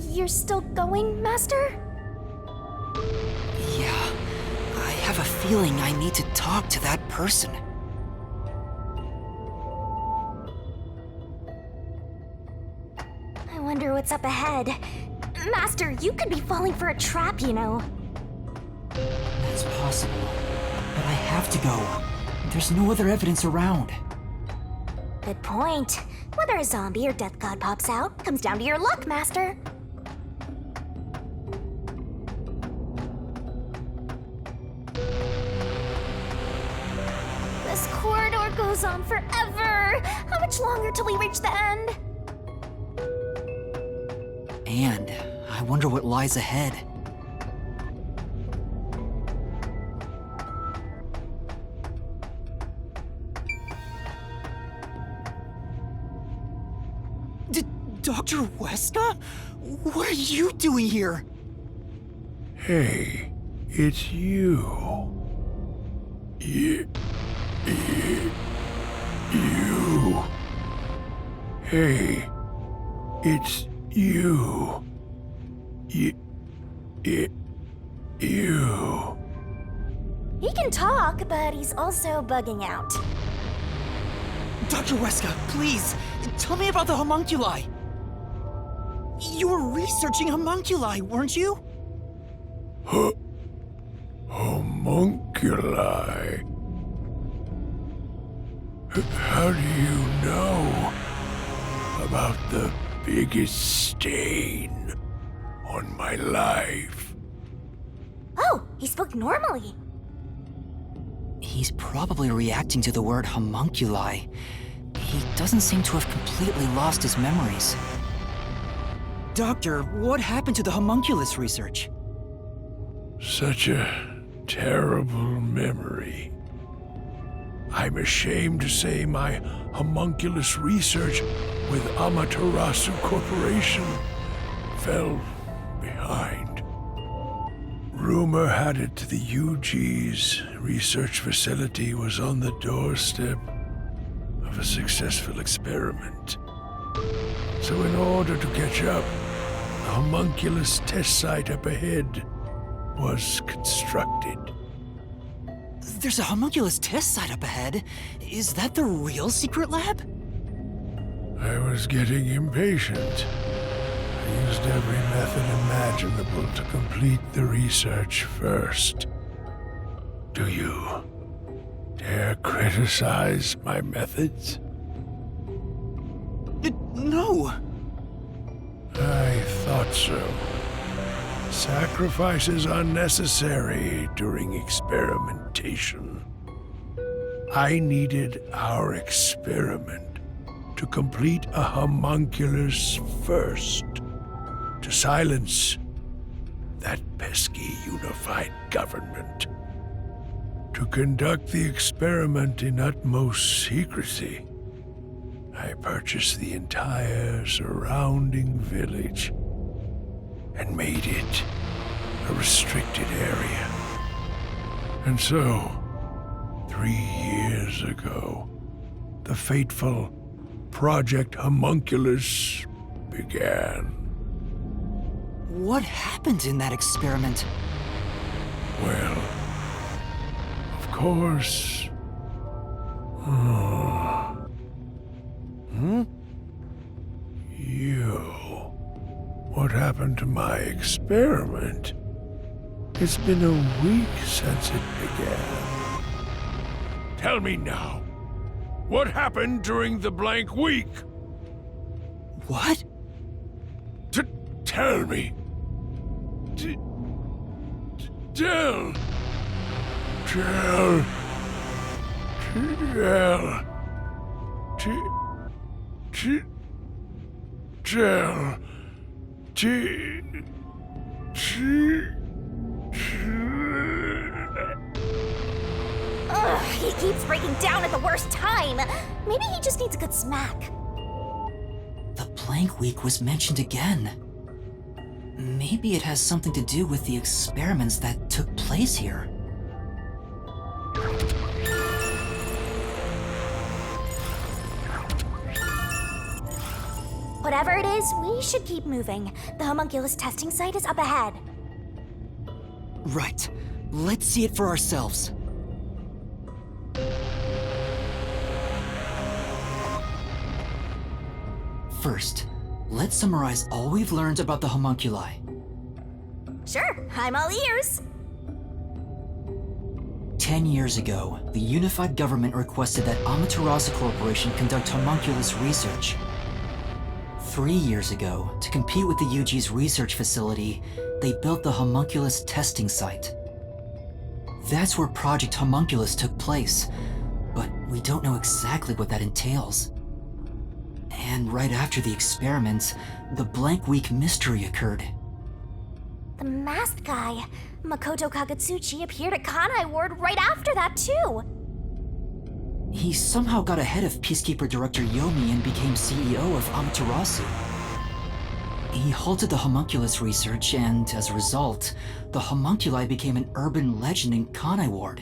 You're still going, Master? Yeah, I have a feeling I need to talk to that person. I wonder what's up ahead. Master, you could be falling for a trap, you know. That's possible. But I have to go. There's no other evidence around. Good point. Whether a zombie or death god pops out comes down to your luck, Master. This corridor goes on forever. How much longer till we reach the end? And I wonder what lies ahead. Dr. Weska? What are you doing here? Hey, it's you. You. Hey, it's you. You. He can talk, but he's also bugging out. Dr. Weska, please, tell me about the homunculi. You were researching homunculi, weren't you? Homunculi. How do you know about the biggest stain on my life? Oh, he spoke normally. He's probably reacting to the word homunculi. He doesn't seem to have completely lost his memories. Doctor, what happened to the homunculus research? Such a terrible memory. I'm ashamed to say my homunculus research with Amaterasu Corporation fell behind. Rumor had it the UG's research facility was on the doorstep of a successful experiment. So in order to catch up, the homunculus test site up ahead was constructed. There's a homunculus test site up ahead. Is that the real secret lab? I was getting impatient. I used every method imaginable to complete the research first. Do you dare criticize my methods? No. I thought so. Sacrifices are necessary during experimentation. I needed our experiment to complete a homunculus first, to silence that pesky unified government. To conduct the experiment in utmost secrecy, I purchased the entire surrounding village and made it a restricted area. And so, 3 years ago, the fateful Project Homunculus began. What happened in that experiment? Well, of course. You. What happened to my experiment? It's been a week since it began. Tell me now. What happened during the blank week? What? Tell me. Tell. Ugh, he keeps breaking down at the worst time. Maybe he just needs a good smack. The blank week was mentioned again. Maybe it has something to do with the experiments that took place here. Whatever it is, we should keep moving. The homunculus testing site is up ahead. Right. Let's see it for ourselves. First, let's summarize all we've learned about the homunculi. Sure, I'm all ears. 10 years ago, the unified government requested that Amaterasu Corporation conduct homunculus research. 3 years ago, to compete with the UG's research facility, they built the homunculus testing site. That's where Project Homunculus took place, but we don't know exactly what that entails. And right after the experiments, the blank week mystery occurred. The masked guy, Makoto Kagetsuchi, appeared at Kanai Ward right after that, too. He somehow got ahead of Peacekeeper Director Yomi and became CEO of Amaterasu. He halted the homunculus research, and as a result, the homunculi became an urban legend in Kanai Ward.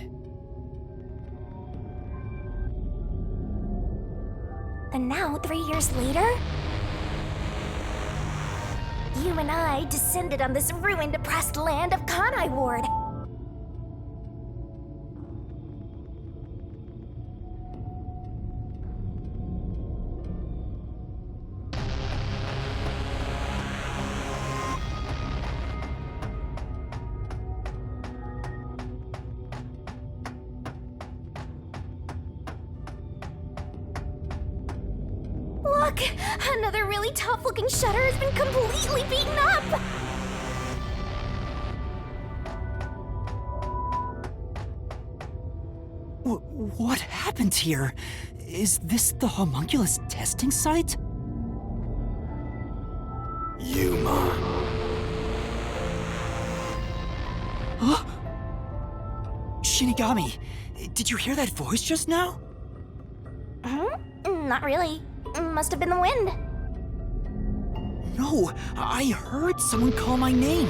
And now, 3 years later, you and I descended on this ruined, oppressed land of Kanai Ward. Look! Another really tough-looking shutter has been completely beaten up! What happened here? Is this the homunculus testing site? Yuma. Huh? Shinigami, did you hear that voice just now? Huh? Not really. Must have been the wind. No, I heard someone call my name.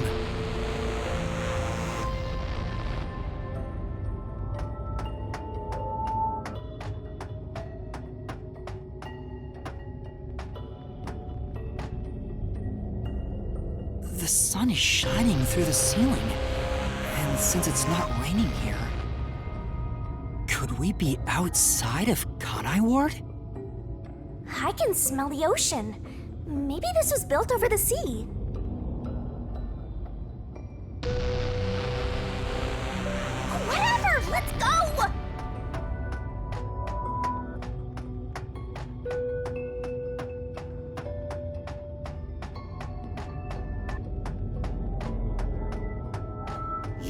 The sun is shining through the ceiling, and since it's not raining here, could we be outside of Kanai Ward? I can smell the ocean. Maybe this was built over the sea. Whatever! Let's go!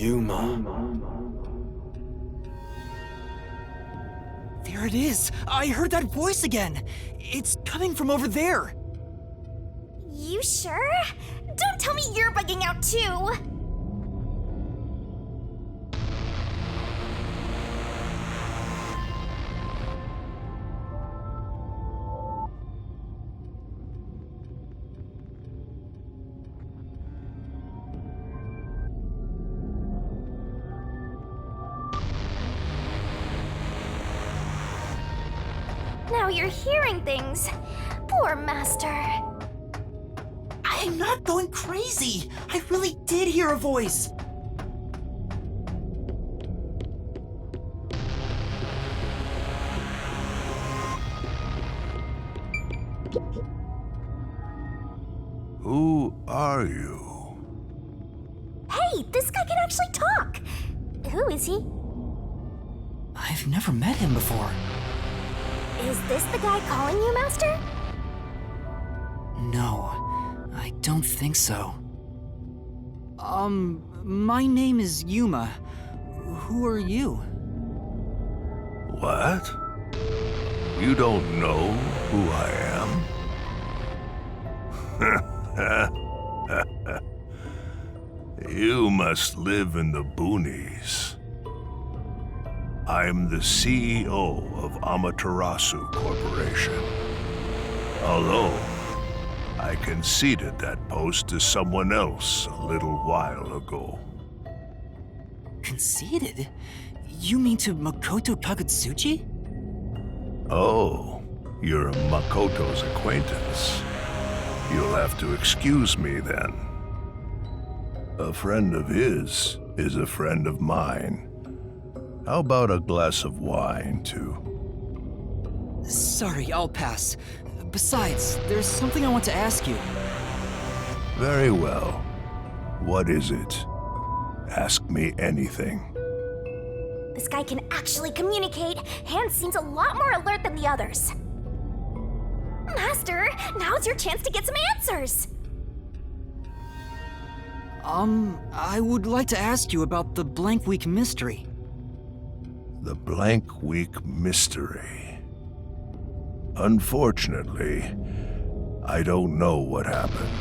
Yuma. There it is! I heard that voice again! It's coming from over there! You sure? Don't tell me you're bugging out too! Now you're hearing things. Poor Master. I'm not going crazy! I really did hear a voice! Who are you? Hey, this guy can actually talk! Who is he? I've never met him before. Is this the guy calling you, Master? No, I don't think so. My name is Yuma. Who are you? What? You don't know who I am? You must live in the boonies. I'm the CEO of Amaterasu Corporation. Although, I conceded that post to someone else a little while ago. Conceited? You mean to Makoto Kagutsuchi? Oh, you're Makoto's acquaintance. You'll have to excuse me then. A friend of his is a friend of mine. How about a glass of wine, too? Sorry, I'll pass. Besides, there's something I want to ask you. Very well. What is it? Ask me anything. This guy can actually communicate. Hans seems a lot more alert than the others. Master, now's your chance to get some answers. I would like to ask you about the Blank Week mystery. The Blank Week mystery. Unfortunately, I don't know what happened.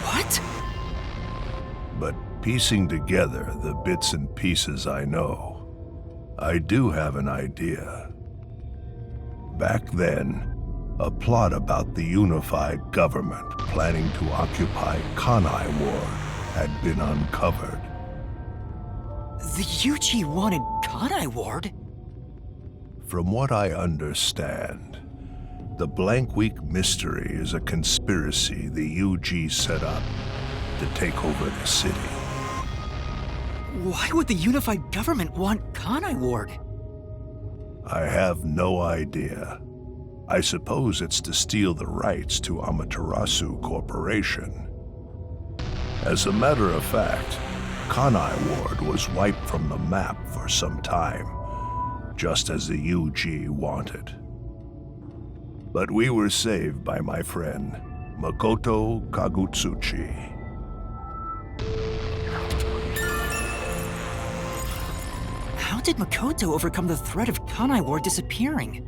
What? But piecing together the bits and pieces I know, I do have an idea. Back then, a plot about the unified government planning to occupy Kanai Ward had been uncovered. The UG wanted Kanai Ward? From what I understand, the Blank Week mystery is a conspiracy the UG set up to take over the city. Why would the unified government want Kanai Ward? I have no idea. I suppose it's to steal the rights to Amaterasu Corporation. As a matter of fact, Kanai Ward was wiped from the map for some time, just as the UG wanted. But we were saved by my friend, Makoto Kagutsuchi. How did Makoto overcome the threat of Kanai Ward disappearing?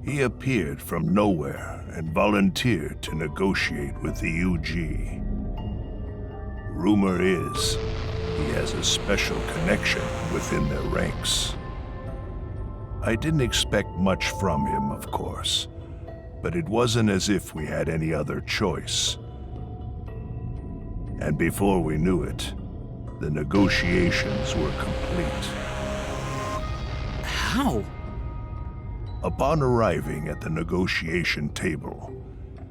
He appeared from nowhere and volunteered to negotiate with the UG. Rumor is, he has a special connection within their ranks. I didn't expect much from him, of course, but it wasn't as if we had any other choice. And before we knew it, the negotiations were complete. How? Upon arriving at the negotiation table,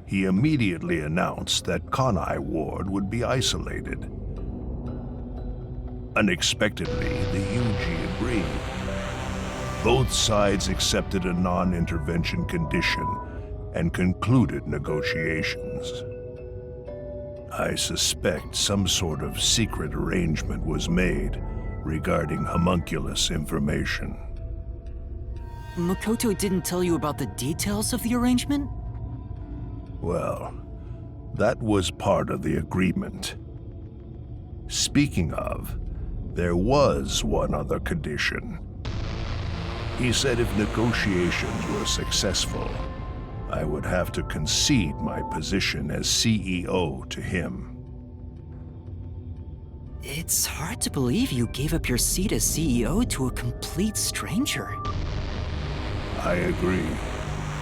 he immediately announced that Kanai Ward would be isolated. Unexpectedly, the UG agreed. Both sides accepted a non-intervention condition and concluded negotiations. I suspect some sort of secret arrangement was made regarding homunculus information. Makoto didn't tell you about the details of the arrangement? Well, that was part of the agreement. Speaking of, there was one other condition. He said if negotiations were successful, I would have to concede my position as CEO to him. It's hard to believe you gave up your seat as CEO to a complete stranger. I agree.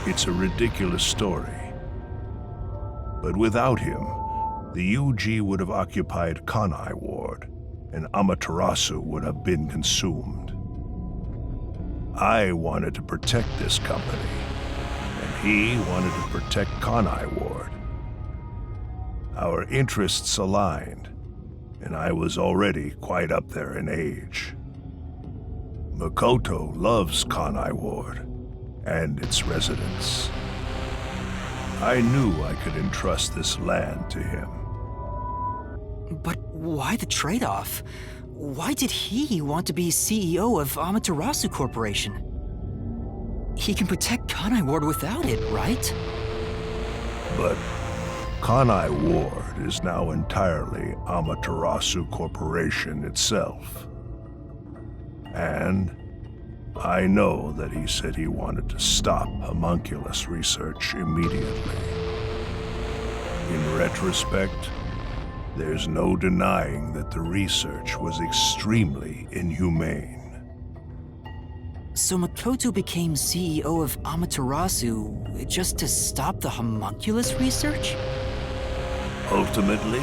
It's a ridiculous story. But without him, the UG would have occupied Kanai Ward, and Amaterasu would have been consumed. I wanted to protect this company, and he wanted to protect Kanai Ward. Our interests aligned, and I was already quite up there in age. Makoto loves Kanai Ward and its residents. I knew I could entrust this land to him. But why the trade-off? Why did he want to be CEO of Amaterasu Corporation? He can protect Kanai Ward without it, right? But Kanai Ward is now entirely Amaterasu Corporation itself. And I know that he said he wanted to stop homunculus research immediately. In retrospect, there's no denying that the research was extremely inhumane. So Makoto became CEO of Amaterasu just to stop the homunculus research? Ultimately,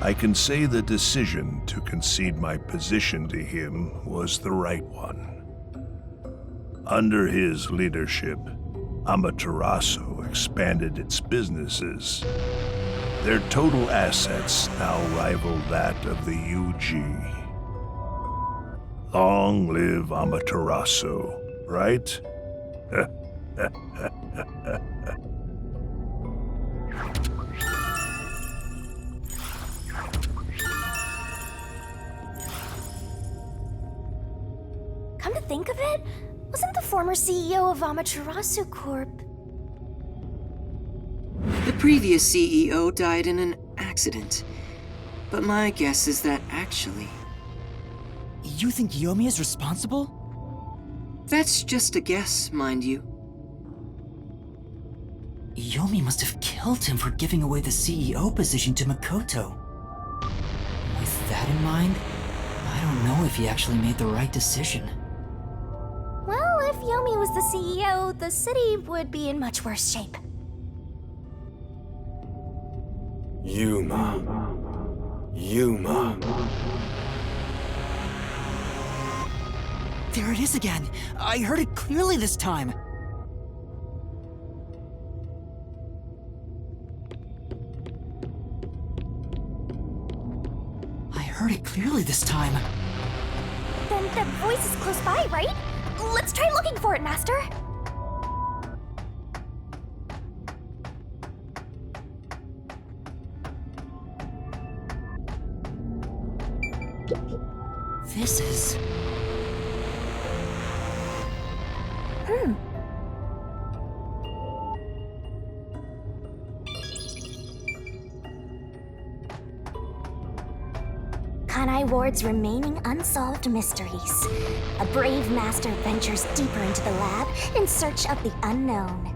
I can say the decision to concede my position to him was the right one. Under his leadership, Amaterasu expanded its businesses. Their total assets now rival that of the UG. Long live Amaterasu, right? Come to think of it, wasn't the former CEO of Amaterasu Corp? The previous CEO died in an accident. But my guess is that actually... You think Yomi is responsible? That's just a guess, mind you. Yomi must have killed him for giving away the CEO position to Makoto. With that in mind, I don't know if he actually made the right decision. Well, if Yomi was the CEO, the city would be in much worse shape. Yuma. There it is again! I heard it clearly this time! I heard it clearly this time. Then that voice is close by, right? Let's try looking for it, Master. This is... Kanai Ward's remaining unsolved mysteries. A brave master ventures deeper into the lab in search of the unknown.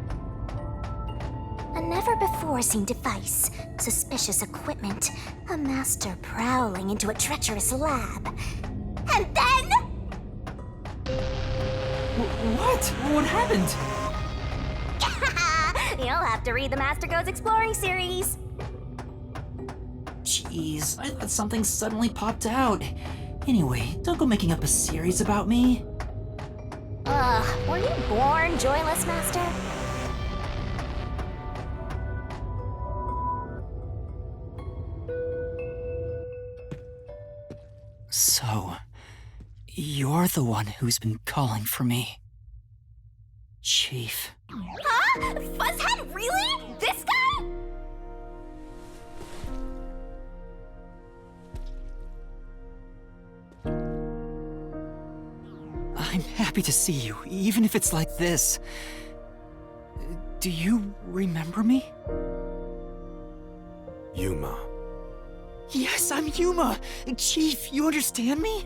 A never-before-seen device, suspicious equipment, a master prowling into a treacherous lab. And then... What? What happened? You'll have to read the Master Goes Exploring series. Jeez, I thought something suddenly popped out. Anyway, don't go making up a series about me. Were you born joyless, Master? So, you're the one who's been calling for me. Chief. Huh? Fuzzhead, really? This guy? I'm happy to see you, even if it's like this. Do you remember me? Yuma. Yes, I'm Yuma. Chief, you understand me?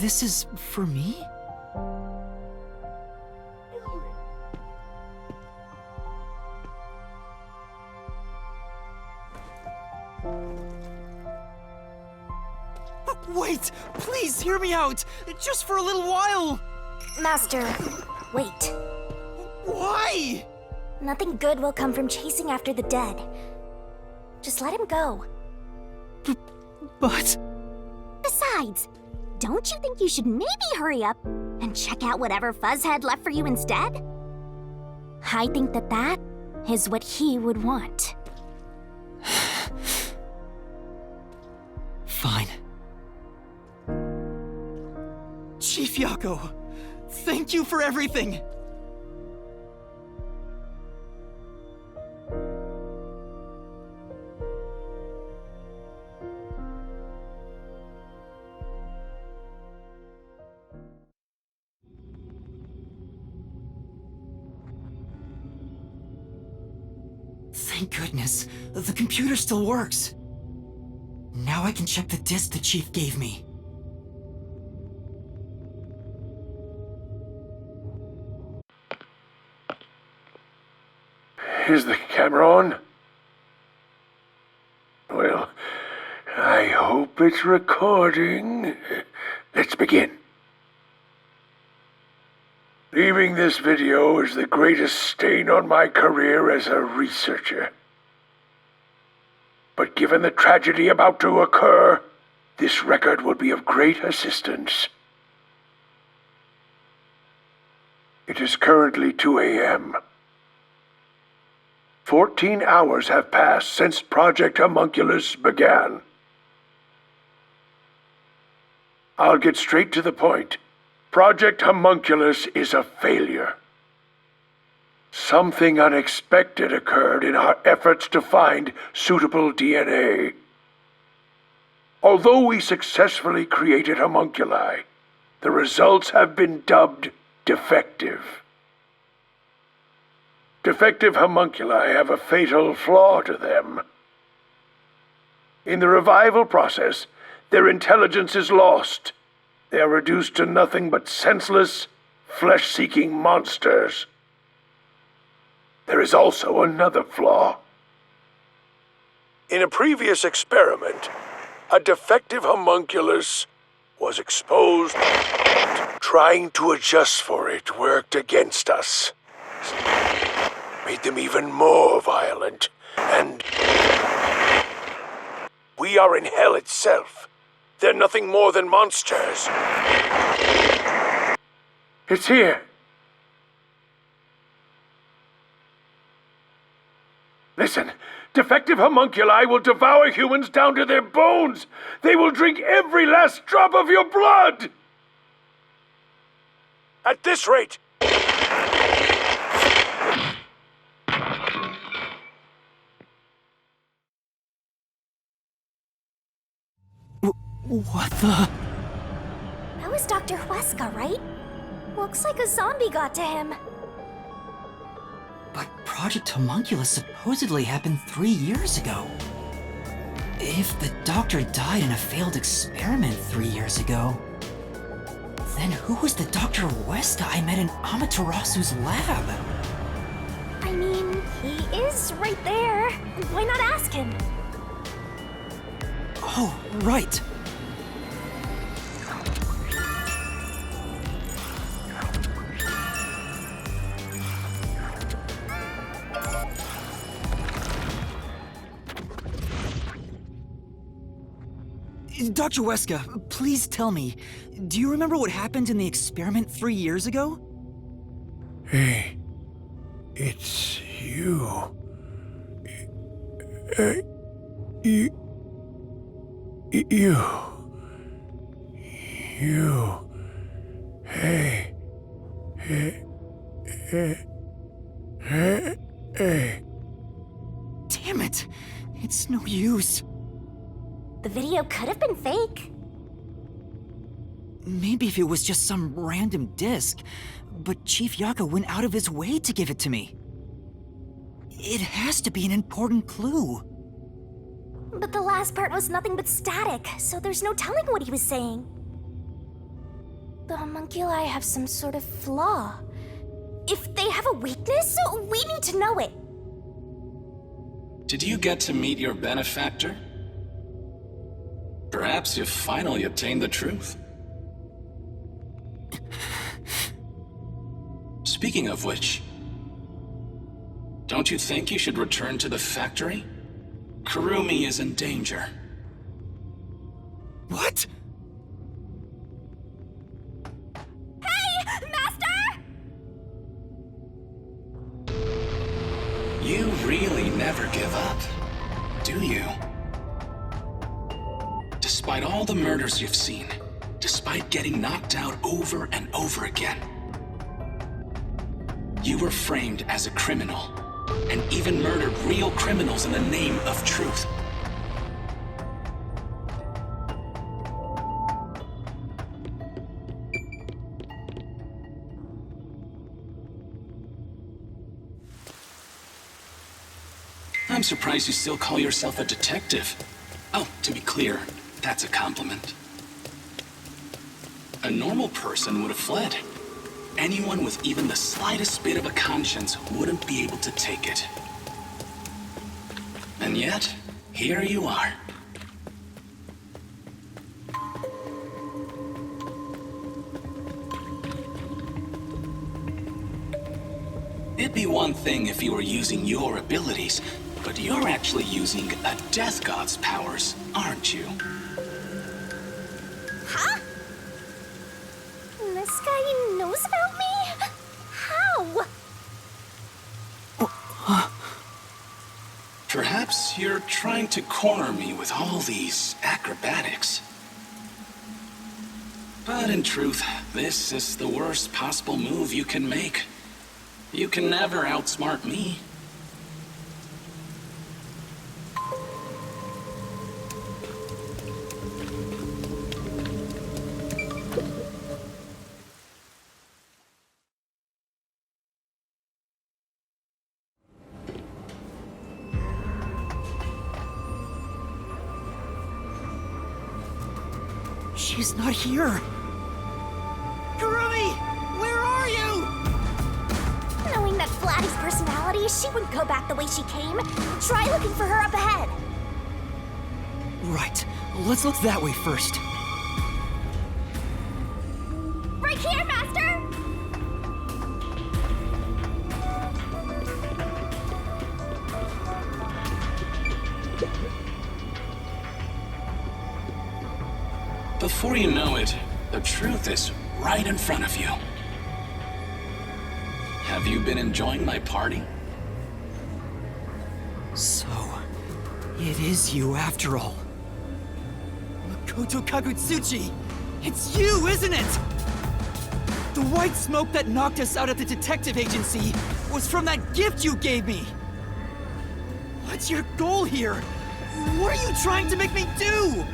This is for me? Wait! Please hear me out! Just for a little while! Master, wait. Why? Nothing good will come from chasing after the dead. Just let him go. But... Besides, don't you think you should maybe hurry up and check out whatever Fuzzhead left for you instead? I think that is what he would want. Fine. Chief Yako, thank you for everything! Thank goodness, the computer still works. Now I can check the disk the Chief gave me. Is the camera on? Well, I hope it's recording. Let's begin. Leaving this video is the greatest stain on my career as a researcher. But given the tragedy about to occur, this record will be of great assistance. It is currently 2 a.m. 14 hours have passed since Project Homunculus began. I'll get straight to the point. Project Homunculus is a failure. Something unexpected occurred in our efforts to find suitable DNA. Although we successfully created homunculi, the results have been dubbed defective. Defective homunculi have a fatal flaw to them. In the revival process, their intelligence is lost. They are reduced to nothing but senseless, flesh-seeking monsters. There is also another flaw. In a previous experiment, a defective homunculus was exposed. Trying to adjust for it worked against us. Made them even more violent, and we are in hell itself. They're nothing more than monsters. It's here. Listen, defective homunculi will devour humans down to their bones. They will drink every last drop of your blood. At this rate, What the? That was Dr. Huesca, right? Looks like a zombie got to him. But Project Homunculus supposedly happened 3 years ago. If the doctor died in a failed experiment 3 years ago, then who was the Dr. Huesca I met in Amaterasu's lab? I mean, he is right there. Why not ask him? Oh, right. Dr. Huesca, please tell me, do you remember what happened in the experiment 3 years ago? hey, it's you. You. Hey. Damn it! It's no use. The video could have been fake. Maybe if it was just some random disc, but Chief Yaka went out of his way to give it to me. It has to be an important clue. But the last part was nothing but static, so there's no telling what he was saying. The homunculi have some sort of flaw. If they have a weakness, we need to know it. Did you get to meet your benefactor? Perhaps you've finally obtained the truth. Speaking of which, don't you think you should return to the factory? Kurumi is in danger. What? Hey, Master! You really never give up, do you? Despite all the murders you've seen, despite getting knocked out over and over again, you were framed as a criminal, and even murdered real criminals in the name of truth. I'm surprised you still call yourself a detective. Oh, to be clear, that's a compliment. A normal person would have fled. Anyone with even the slightest bit of a conscience wouldn't be able to take it. And yet, here you are. It'd be one thing if you were using your abilities, but you're actually using a Death God's powers, aren't you? Huh? This guy knows about me? How? Perhaps you're trying to corner me with all these acrobatics. But in truth, this is the worst possible move you can make. You can never outsmart me. She's not here. Kurumi! Where are you? Knowing that Flatty's personality, she wouldn't go back the way she came. Try looking for her up ahead. Right. Let's look that way first. Right here, Master! Before you know it, the truth is right in front of you. Have you been enjoying my party? So, it is you after all. Makoto Kagutsuchi! It's you, isn't it? The white smoke that knocked us out at the detective agency was from that gift you gave me! What's your goal here? What are you trying to make me do?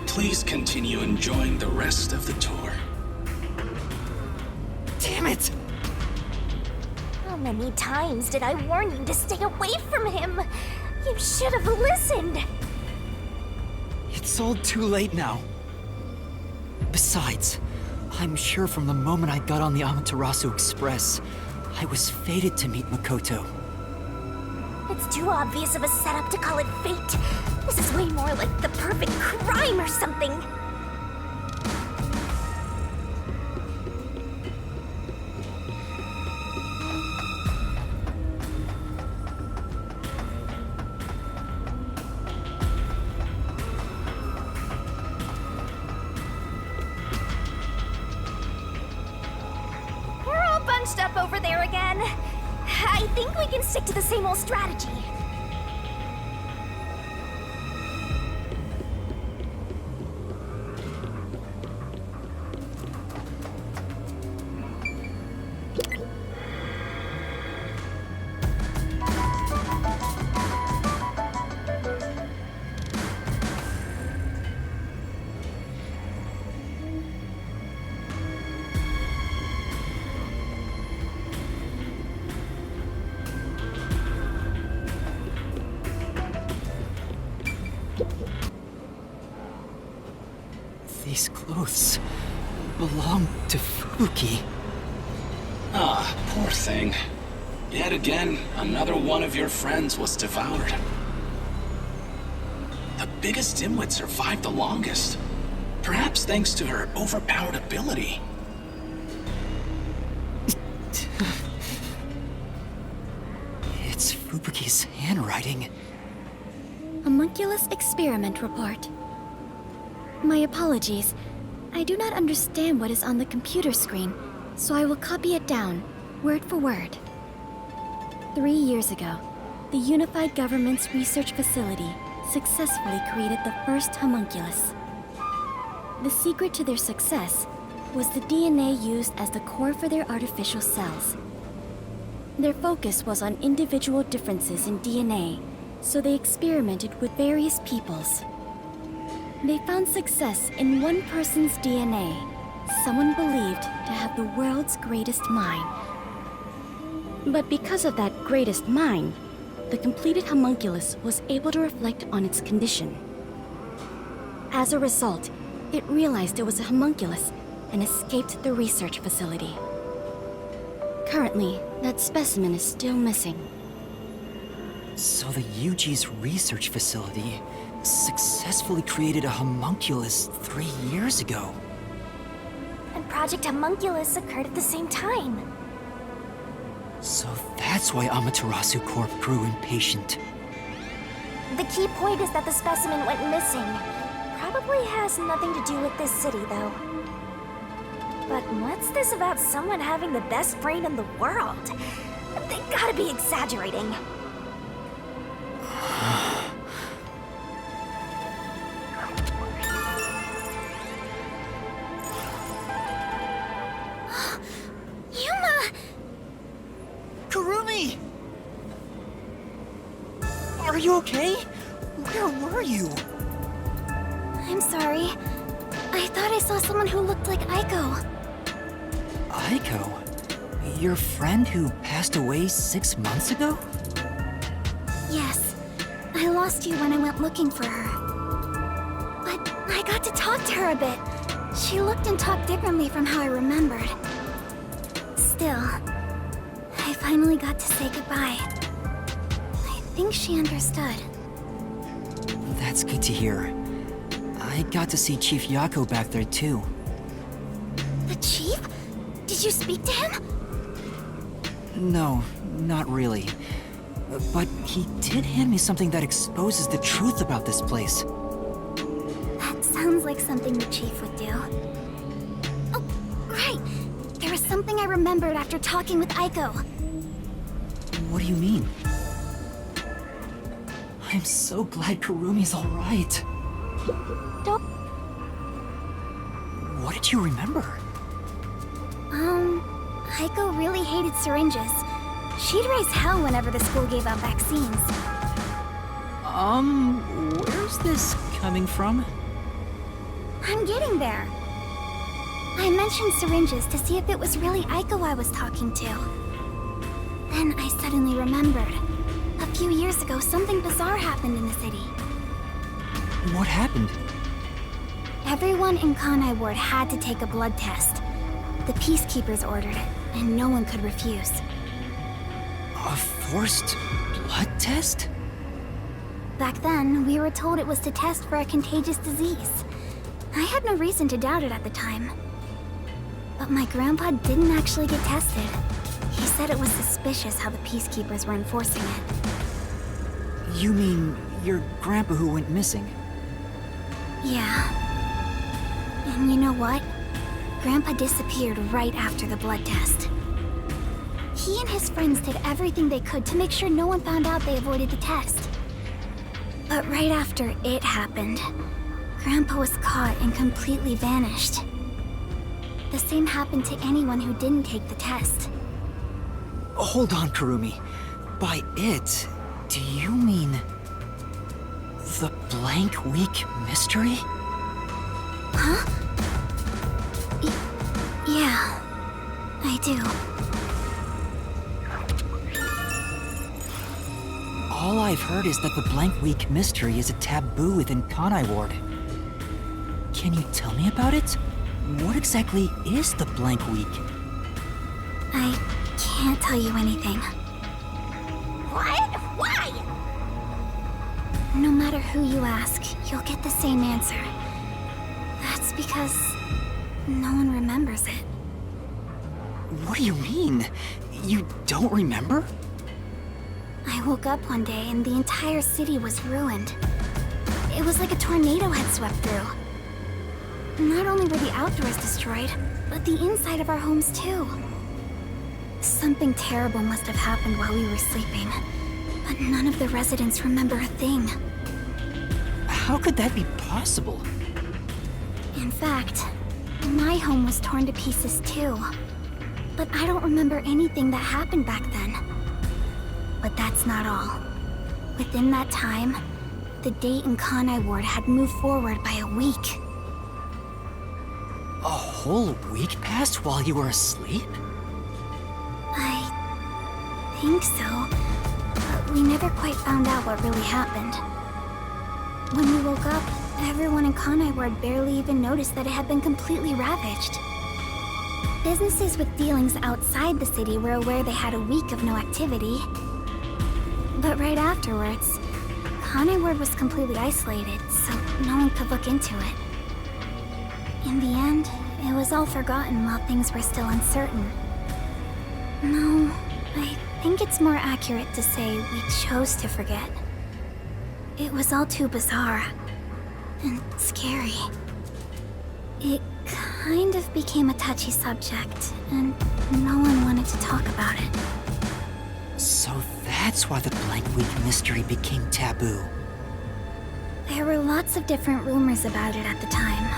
Please continue enjoying the rest of the tour. Damn it! How many times did I warn you to stay away from him? You should have listened. It's all too late now. Besides, I'm sure from the moment I got on the Amaterasu Express, I was fated to meet Makoto. It's too obvious of a setup to call it fate. This is way more like the perfect crime or something. We're all bunched up over there again. I think we can stick to the same old strategy. clothes belong to Fubuki. Ah, poor thing. Yet again, another one of your friends was devoured. The biggest dimwit survived the longest. Perhaps thanks to her overpowered ability. It's Fubuki's handwriting. Homunculus experiment report. My apologies. I do not understand what is on the computer screen, so I will copy it down, word for word. 3 years ago, the Unified Government's research facility successfully created the first homunculus. The secret to their success was the DNA used as the core for their artificial cells. Their focus was on individual differences in DNA, so they experimented with various peoples. They found success in one person's DNA, someone believed to have the world's greatest mind. But because of that greatest mind, the completed homunculus was able to reflect on its condition. As a result, it realized it was a homunculus and escaped the research facility. Currently, that specimen is still missing. So the UG's research facility successfully created a homunculus 3 years ago. And Project Homunculus occurred at the same time. So that's why Amaterasu Corp grew impatient. The key point is that the specimen went missing. Probably has nothing to do with this city, though. But what's this about someone having the best brain in the world? They gotta be exaggerating. Yuma! Kurumi! Are you okay? Where were you? I'm sorry. I thought I saw someone who looked like Aiko. Aiko? Your friend who passed away 6 months ago? Yes. I lost you when I went looking for her. But I got to talk to her a bit. She looked and talked differently from how I remembered. Still, I finally got to say goodbye. I think she understood. That's good to hear. I got to see Chief Yako back there too. The chief? Did you speak to him? No, not really. But he did hand me something that exposes the truth about this place. That sounds like something the chief would do. Oh, right. There was something I remembered after talking with Aiko. What do you mean? I'm so glad Kurumi's alright. Don't... What did you remember? Aiko really hated syringes. She'd raise hell whenever the school gave out vaccines. Where's this coming from? I'm getting there. I mentioned syringes to see if it was really Aiko I was talking to. Then I suddenly remembered. A few years ago, something bizarre happened in the city. What happened? Everyone in Kanai Ward had to take a blood test. The Peacekeepers ordered it, and no one could refuse. A forced blood test? Back then, we were told it was to test for a contagious disease. I had no reason to doubt it at the time. But my grandpa didn't actually get tested. He said it was suspicious how the Peacekeepers were enforcing it. You mean your grandpa who went missing? Yeah. And you know what? Grandpa disappeared right after the blood test. He and his friends did everything they could to make sure no one found out they avoided the test. But right after it happened, Grandpa was caught and completely vanished. The same happened to anyone who didn't take the test. Hold on, Kurumi. By it, do you mean... the blank week mystery? Huh? Yeah, I do. All I've heard is that the blank week mystery is a taboo within Kanai Ward. Can you tell me about it? What exactly is the blank week? I can't tell you anything. What? Why? No matter who you ask, you'll get the same answer. That's because no one remembers it. What do you mean? You don't remember? I woke up one day and the entire city was ruined. It was like a tornado had swept through. Not only were the outdoors destroyed, but the inside of our homes too. Something terrible must have happened while we were sleeping, but none of the residents remember a thing. How could that be possible? In fact, my home was torn to pieces too. But I don't remember anything that happened back then. But that's not all. Within that time, the date in Kanai Ward had moved forward by a week. A whole week passed while you were asleep? I think so. But we never quite found out what really happened. When we woke up, everyone in Kanai Ward barely even noticed that it had been completely ravaged. Businesses with dealings outside the city were aware they had a week of no activity. But right afterwards, Kanai Ward was completely isolated, so no one could look into it. In the end, it was all forgotten while things were still uncertain. No, I think it's more accurate to say we chose to forget. It was all too bizarre and scary. It kind of became a touchy subject, and no one wanted to talk about it. So that's why the blank week mystery became taboo. There were lots of different rumors about it at the time,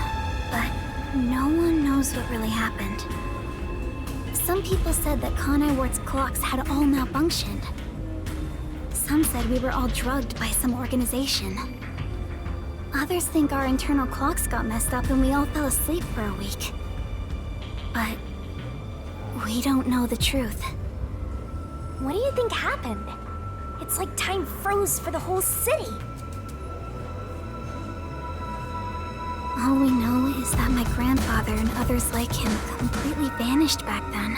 but no one knows what really happened. Some people said that Kanai Ward's clocks had all malfunctioned. Some said we were all drugged by some organization. Others think our internal clocks got messed up and we all fell asleep for a week. But we don't know the truth. What do you think happened? It's like time froze for the whole city. All we know is that my grandfather and others like him completely vanished back then.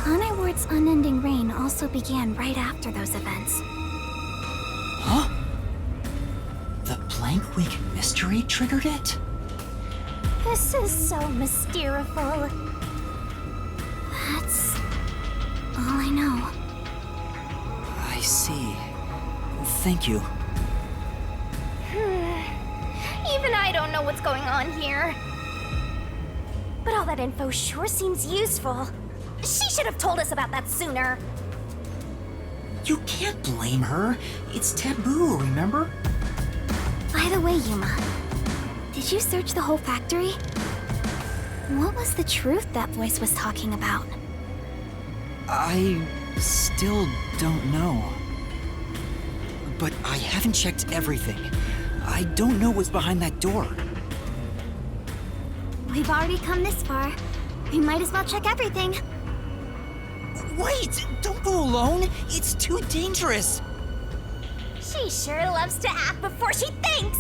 Kanai Ward's unending reign also began right after those events. Huh? The blank week mystery triggered it? This is so mysteriful. That's all I know. I see. Thank you. Even I don't know what's going on here. But all that info sure seems useful. She should have told us about that sooner. You can't blame her. It's taboo, remember? By the way, Yuma, did you search the whole factory? What was the truth that voice was talking about? I still don't know. But I haven't checked everything. I don't know what's behind that door. We've already come this far. We might as well check everything. Wait! Don't go alone! It's too dangerous! She sure loves to act before she thinks.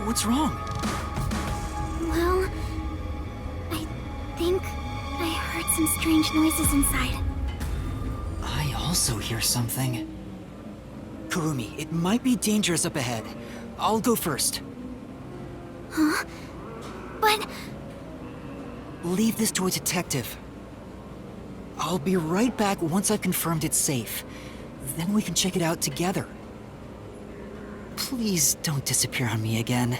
What's wrong? Well, I think I heard some strange noises inside. I also hear something. Kurumi, it might be dangerous up ahead. I'll go first. Huh? But... Leave this to a detective. I'll be right back once I've confirmed it's safe. Then we can check it out together. Please don't disappear on me again.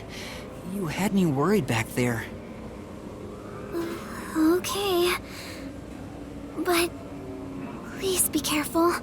You had me worried back there. Okay. But... please be careful.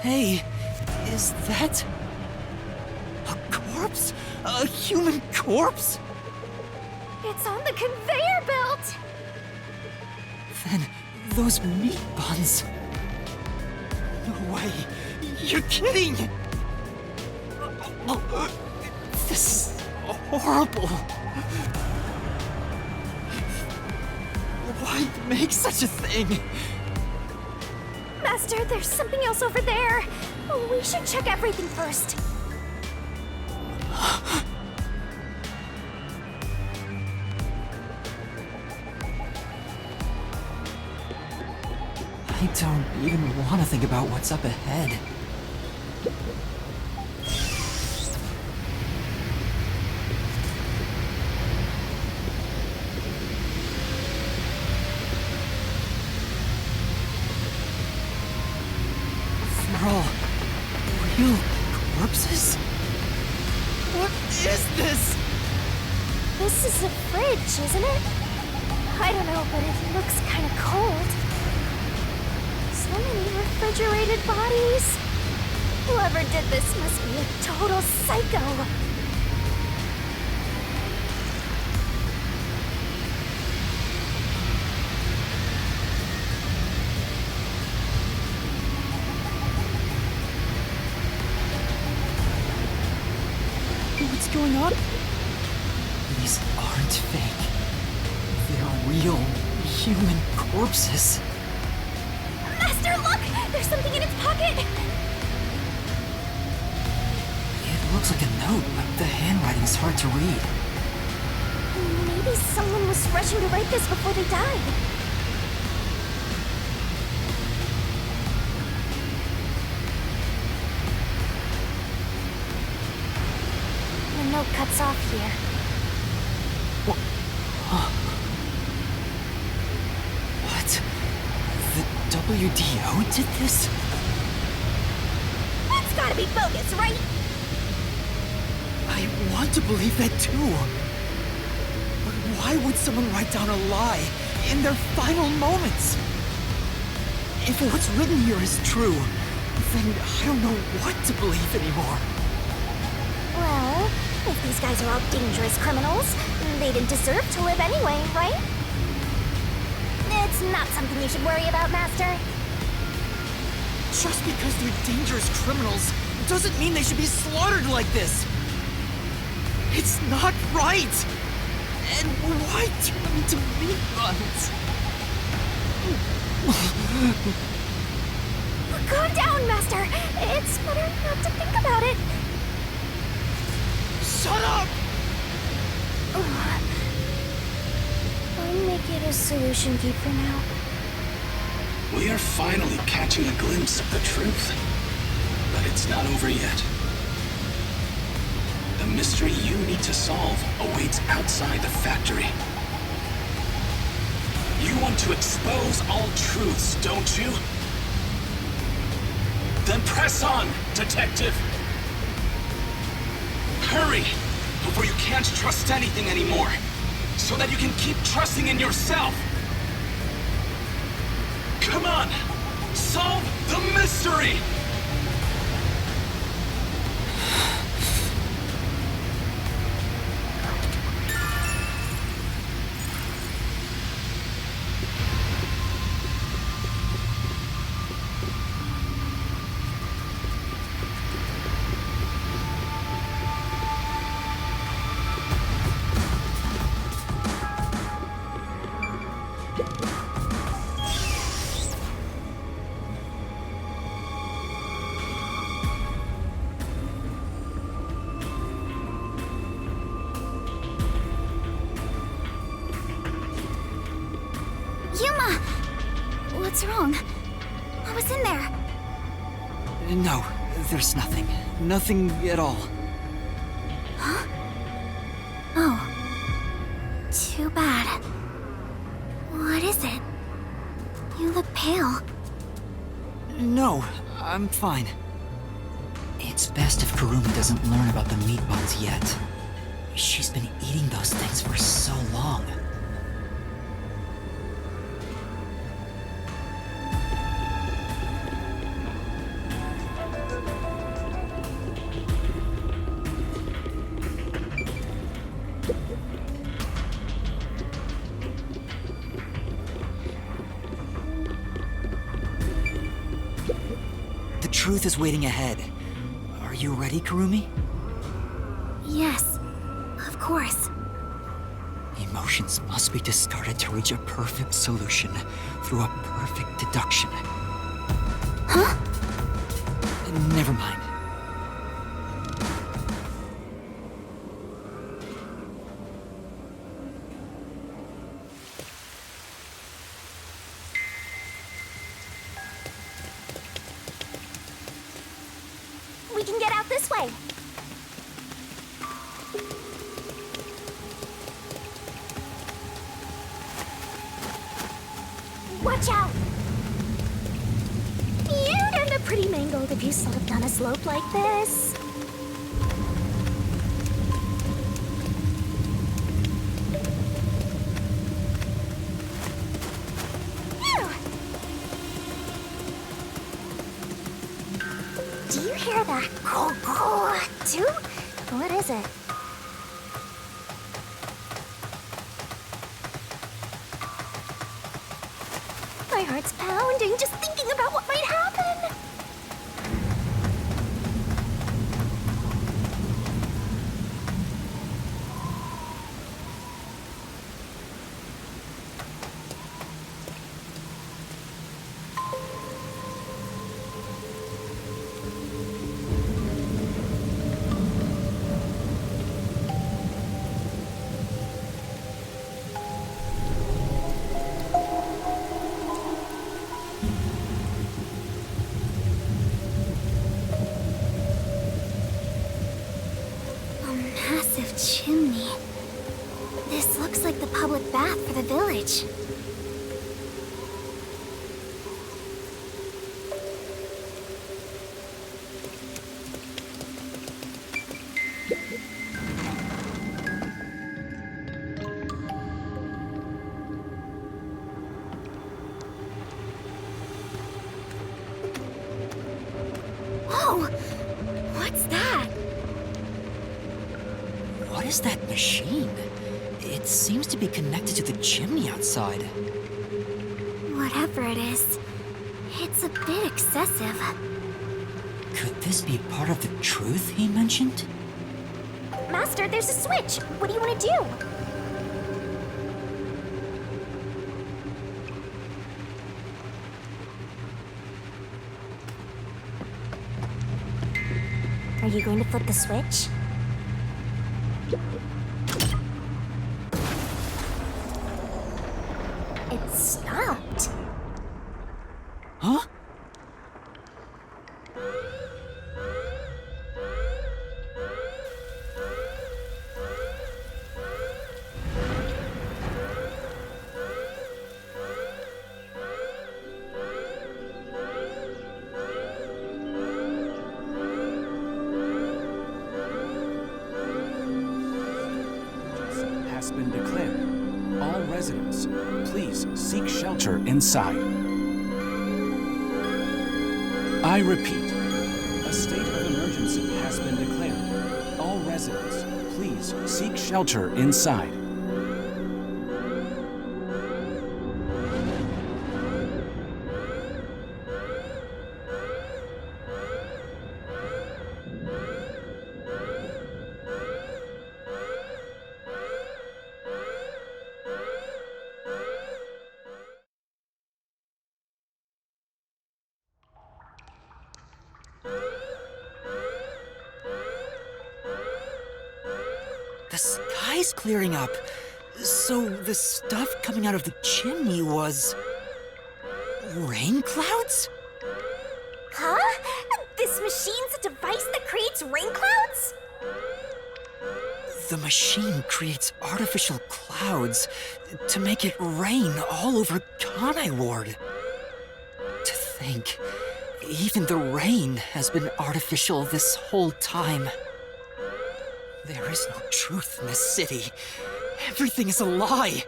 Hey, is that... a corpse? A human corpse? It's on the conveyor belt! Then those meat buns... No way! You're kidding! This is horrible! Why make such a thing? Master, there's something else over there. We should check everything first. I don't even want to think about what's up ahead. They're all real corpses? What is this? This is a fridge, isn't it? I don't know, but it looks kind of cold. So many refrigerated bodies. Whoever did this must be a total psycho. What's going on? These aren't fake. They are real, human corpses. Master, look! There's something in its pocket! It looks like a note, but the handwriting's hard to read. Maybe someone was rushing to write this before they died. The note cuts off here. What? The WDO did this? That's gotta be bogus, right? I want to believe that too. But why would someone write down a lie in their final moments? If what's written here is true, then I don't know what to believe anymore. Well, if these guys are all dangerous criminals, they didn't deserve to live anyway, right? It's not something you should worry about, Master. Just because they're dangerous criminals doesn't mean they should be slaughtered like this. It's not right. And why turn them into meat buns? Calm down, Master. It's better not to think about it. Shut up! I'll make it a solution key for now. We are finally catching a glimpse of the truth. But it's not over yet. The mystery you need to solve awaits outside the factory. You want to expose all truths, don't you? Then press on, detective! Hurry, before you can't trust anything anymore, so that you can keep trusting in yourself! Come on! Solve the mystery! Yuma! What's wrong? What was in there? No, there's nothing. Nothing at all. Huh? Oh. Too bad. What is it? You look pale. No, I'm fine. It's best if Kurumi doesn't learn about the meat buns yet. She's been eating those things for so long. truth is waiting ahead. Are you ready, Kurumi? Yes, of course. Emotions must be discarded to reach a perfect solution through a perfect deduction. Huh? Never mind. We can get out this way. Watch out! You'd end up pretty mangled if you slipped on a slope like this. Phew. Do you hear that? Too? What is it? My heart's pounding just thinking about what might happen. Massive chimney. This looks like the public bath for the village. Whoa! What's that? What is that machine? It seems to be connected to the chimney outside. Whatever it is, it's a bit excessive. Could this be part of the truth he mentioned? Master, there's a switch. What do you want to do? Are you going to flip the switch? It stopped. Huh? Has been declared. All residents, please seek shelter inside. I repeat, a state of emergency has been declared. All residents, please seek shelter inside. The sky's clearing up. So the stuff coming out of the chimney was... rain clouds? Huh? This machine's a device that creates rain clouds? The machine creates artificial clouds to make it rain all over Kanai Ward. To think, even the rain has been artificial this whole time. There is no truth in this city. Everything is a lie.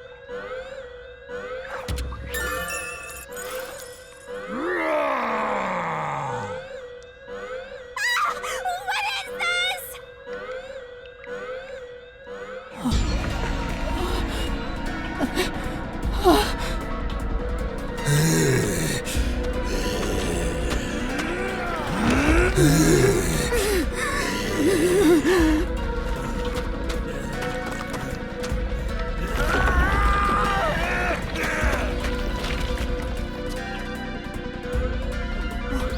What is this?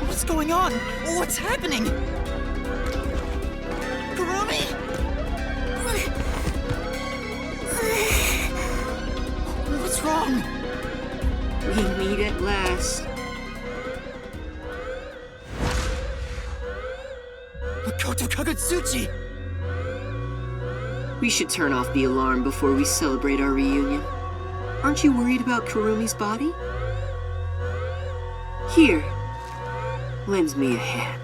What's going on? What's happening? Kurumi? What's wrong? We meet at last. Makoto Kagutsuchi! We should turn off the alarm before we celebrate our reunion. Aren't you worried about Kurumi's body? Here, lend me a hand.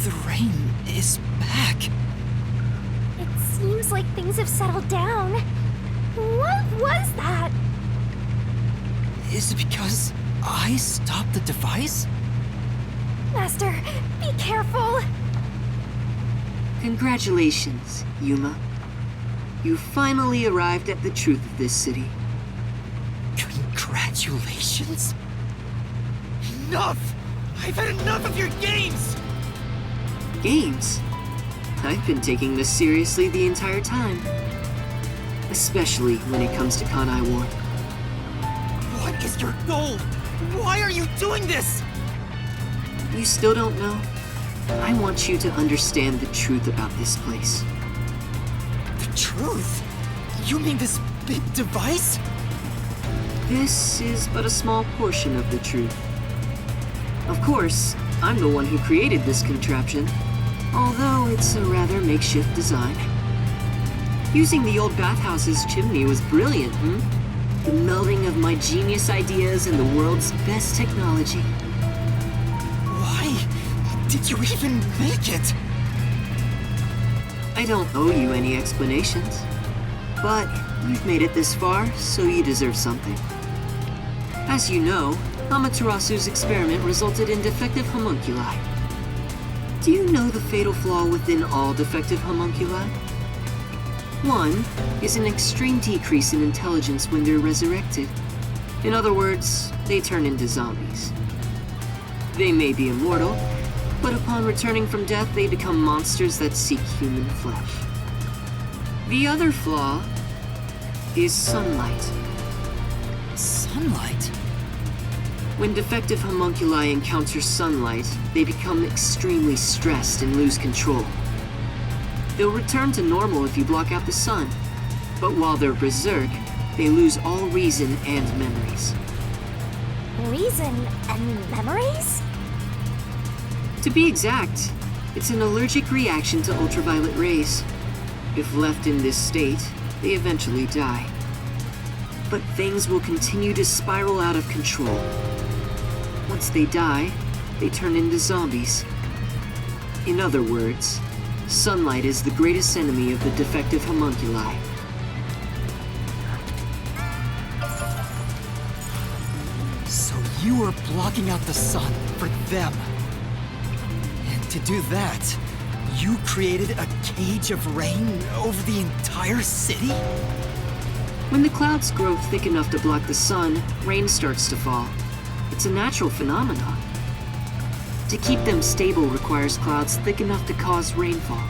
The rain is back. It seems like things have settled down. What was that? Is it because I stopped the device? Master, be careful. Congratulations, Yuma. You finally arrived at the truth of this city. Congratulations? Enough! I've had enough of your games! Games? I've been taking this seriously the entire time. Especially when it comes to Kanai Ward. What is your goal? Why are you doing this? You still don't know? I want you to understand the truth about this place. The truth? You mean this big device? This is but a small portion of the truth. Of course, I'm the one who created this contraption, although it's a rather makeshift design. Using the old bathhouse's chimney was brilliant, The melding of my genius ideas and the world's best technology. Why did you even make it? I don't owe you any explanations. But you've made it this far, so you deserve something. As you know, Amaterasu's experiment resulted in defective homunculi. Do you know the fatal flaw within all defective homunculi? One is an extreme decrease in intelligence when they're resurrected. In other words, they turn into zombies. They may be immortal, but upon returning from death, they become monsters that seek human flesh. The other flaw is sunlight. Sunlight? When defective homunculi encounter sunlight, they become extremely stressed and lose control. They'll return to normal if you block out the sun, but while they're berserk, they lose all reason and memories. Reason and memories? To be exact, it's an allergic reaction to ultraviolet rays. If left in this state, they eventually die. But things will continue to spiral out of control. Once they die, they turn into zombies. In other words, sunlight is the greatest enemy of the defective homunculi. So you were blocking out the sun for them. To do that, you created a cage of rain over the entire city? When the clouds grow thick enough to block the sun, rain starts to fall. It's a natural phenomenon. To keep them stable requires clouds thick enough to cause rainfall.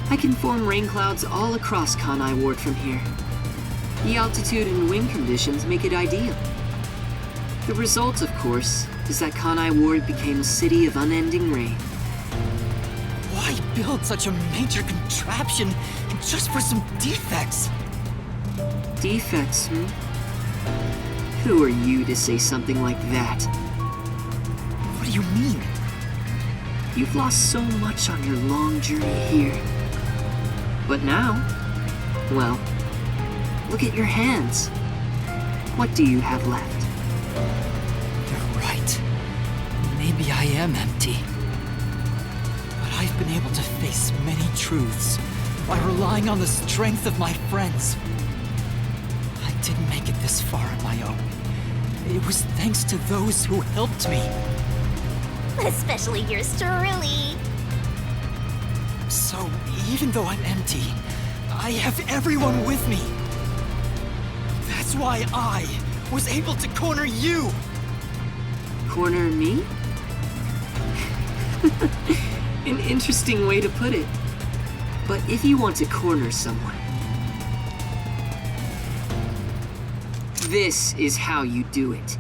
I can form rain clouds all across Kanai Ward from here. The altitude and wind conditions make it ideal. The result, of course, is that Kanai Ward became a city of unending rain. Why build such a major contraption just for some defects? Defects, Who are you to say something like that? What do you mean? You've lost so much on your long journey here. But now, well, look at your hands. What do you have left? You're right. Maybe I am empty. But I've been able to face many truths by relying on the strength of my friends. I didn't make it this far on my own. It was thanks to those who helped me. Especially yours truly. So, even though I'm empty, I have everyone with me. That's why I was able to corner you. Corner me? An interesting way to put it. But if you want to corner someone, this is how you do it.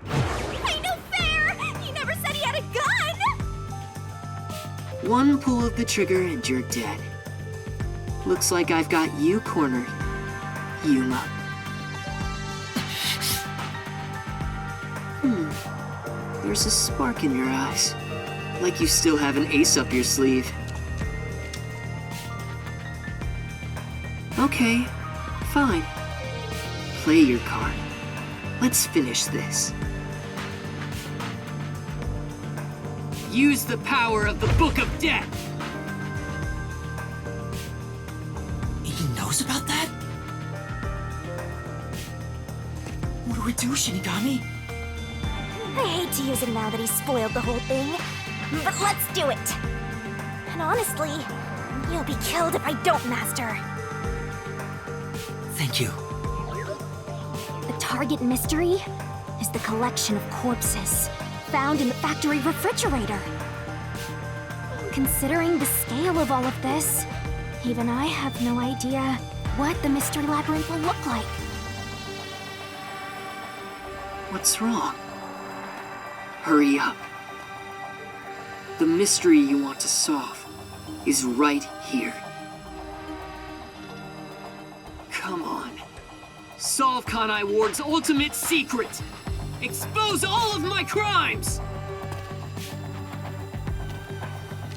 Ain't no fair! He never said he had a gun! One pull of the trigger and you're dead. Looks like I've got you cornered, Yuma. There's a spark in your eyes. Like you still have an ace up your sleeve. Okay, fine. Play your card. Let's finish this. Use the power of the Book of Death! He knows about that? What do we do, Shinigami? I hate to use him now that he's spoiled the whole thing, but let's do it. And honestly, you'll be killed if I don't, Master. Thank you. The target mystery is the collection of corpses found in the factory refrigerator. Considering the scale of all of this, even I have no idea what the mystery labyrinth will look like. What's wrong? Hurry up. The mystery you want to solve is right here. Come on. Solve Kanai Ward's ultimate secret! Expose all of my crimes!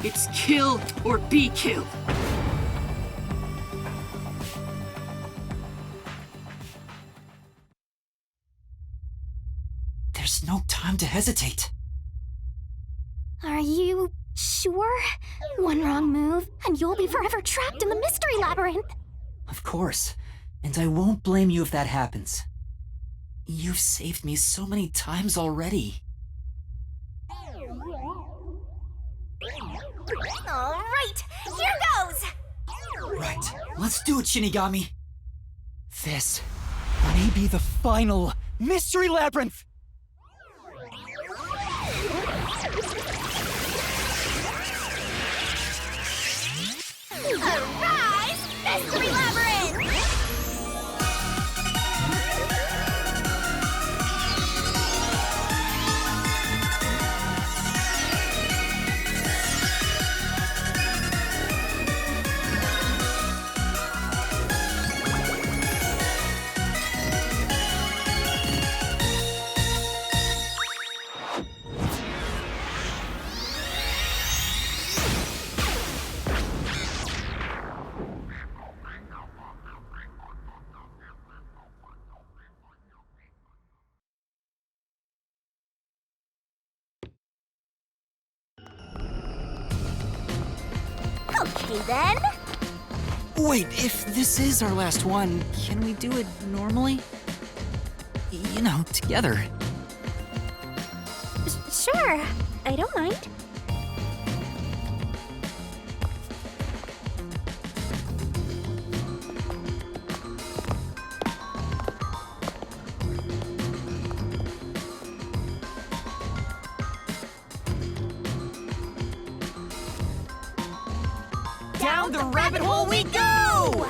It's kill or be killed. There's no time to hesitate. Are you sure? One wrong move, and you'll be forever trapped in the mystery labyrinth. Of course. And I won't blame you if that happens. You've saved me so many times already. All right, here goes! Right, let's do it, Shinigami. This may be the final mystery labyrinth! Arise, mystery labyrinth! Okay then. Wait, if this is our last one, can we do it normally? You know, together. Sure. I don't mind. Down the rabbit hole we go!